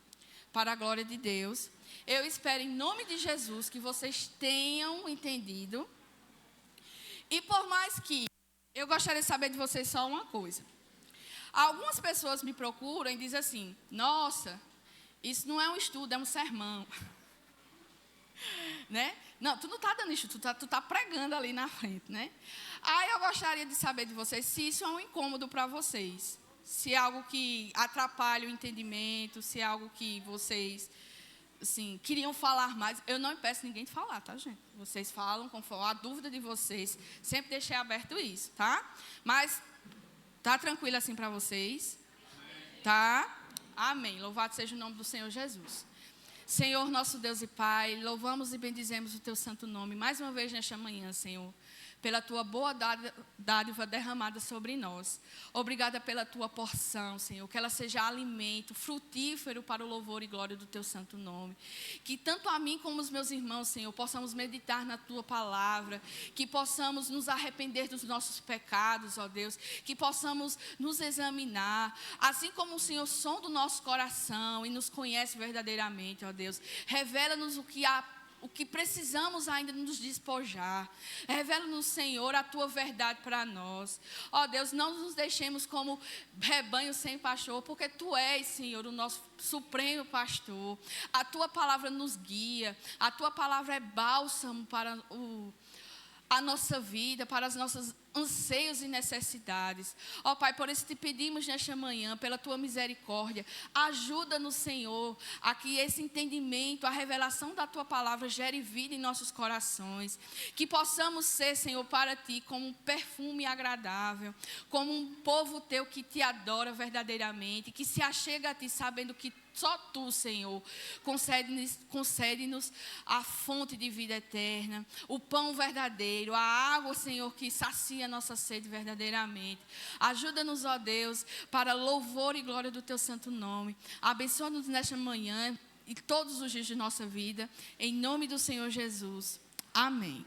Para a glória de Deus. Eu espero, em nome de Jesus, que vocês tenham entendido. E por mais que eu gostaria de saber de vocês só uma coisa. Algumas pessoas me procuram e dizem assim: nossa, isso não é um estudo, é um sermão. Né? Não, tu não está dando estudo, tu está pregando ali na frente. Né? Aí eu gostaria de saber de vocês se isso é um incômodo para vocês. Se é algo que atrapalha o entendimento, se é algo que vocês, assim, queriam falar mais. Eu não impeço ninguém de falar, tá, gente? Vocês falam conforme a dúvida de vocês. Sempre deixei aberto isso, tá? Mas tá tranquilo assim para vocês? Tá? Amém. Louvado seja o nome do Senhor Jesus. Senhor, nosso Deus e Pai, louvamos e bendizemos o Teu santo nome mais uma vez nesta manhã, Senhor, pela Tua boa dádiva derramada sobre nós. Obrigada pela Tua porção, Senhor, que ela seja alimento frutífero para o louvor e glória do Teu santo nome. Que tanto a mim como os meus irmãos, Senhor, possamos meditar na Tua palavra, que possamos nos arrepender dos nossos pecados, ó Deus, que possamos nos examinar, assim como o Senhor sonda o nosso coração e nos conhece verdadeiramente, ó Deus. Revela-nos o que há o que precisamos ainda nos despojar. Revela-nos, Senhor, a tua verdade para nós. Ó Deus, não nos deixemos como rebanho sem pastor, porque tu és, Senhor, o nosso supremo pastor. A tua palavra nos guia, a tua palavra é bálsamo para a nossa vida, para os nossos anseios e necessidades. Ó Pai, por isso te pedimos nesta manhã, pela tua misericórdia, ajuda-nos, Senhor, a que esse entendimento, a revelação da tua palavra gere vida em nossos corações, que possamos ser, Senhor, para ti como um perfume agradável, como um povo teu que te adora verdadeiramente, que se achega a ti sabendo que só tu, Senhor, concede-nos a fonte de vida eterna, o pão verdadeiro, a água, Senhor, que sacia a nossa sede verdadeiramente. Ajuda-nos, ó Deus, para louvor e glória do teu santo nome. Abençoa-nos nesta manhã e todos os dias de nossa vida. Em nome do Senhor Jesus. Amém.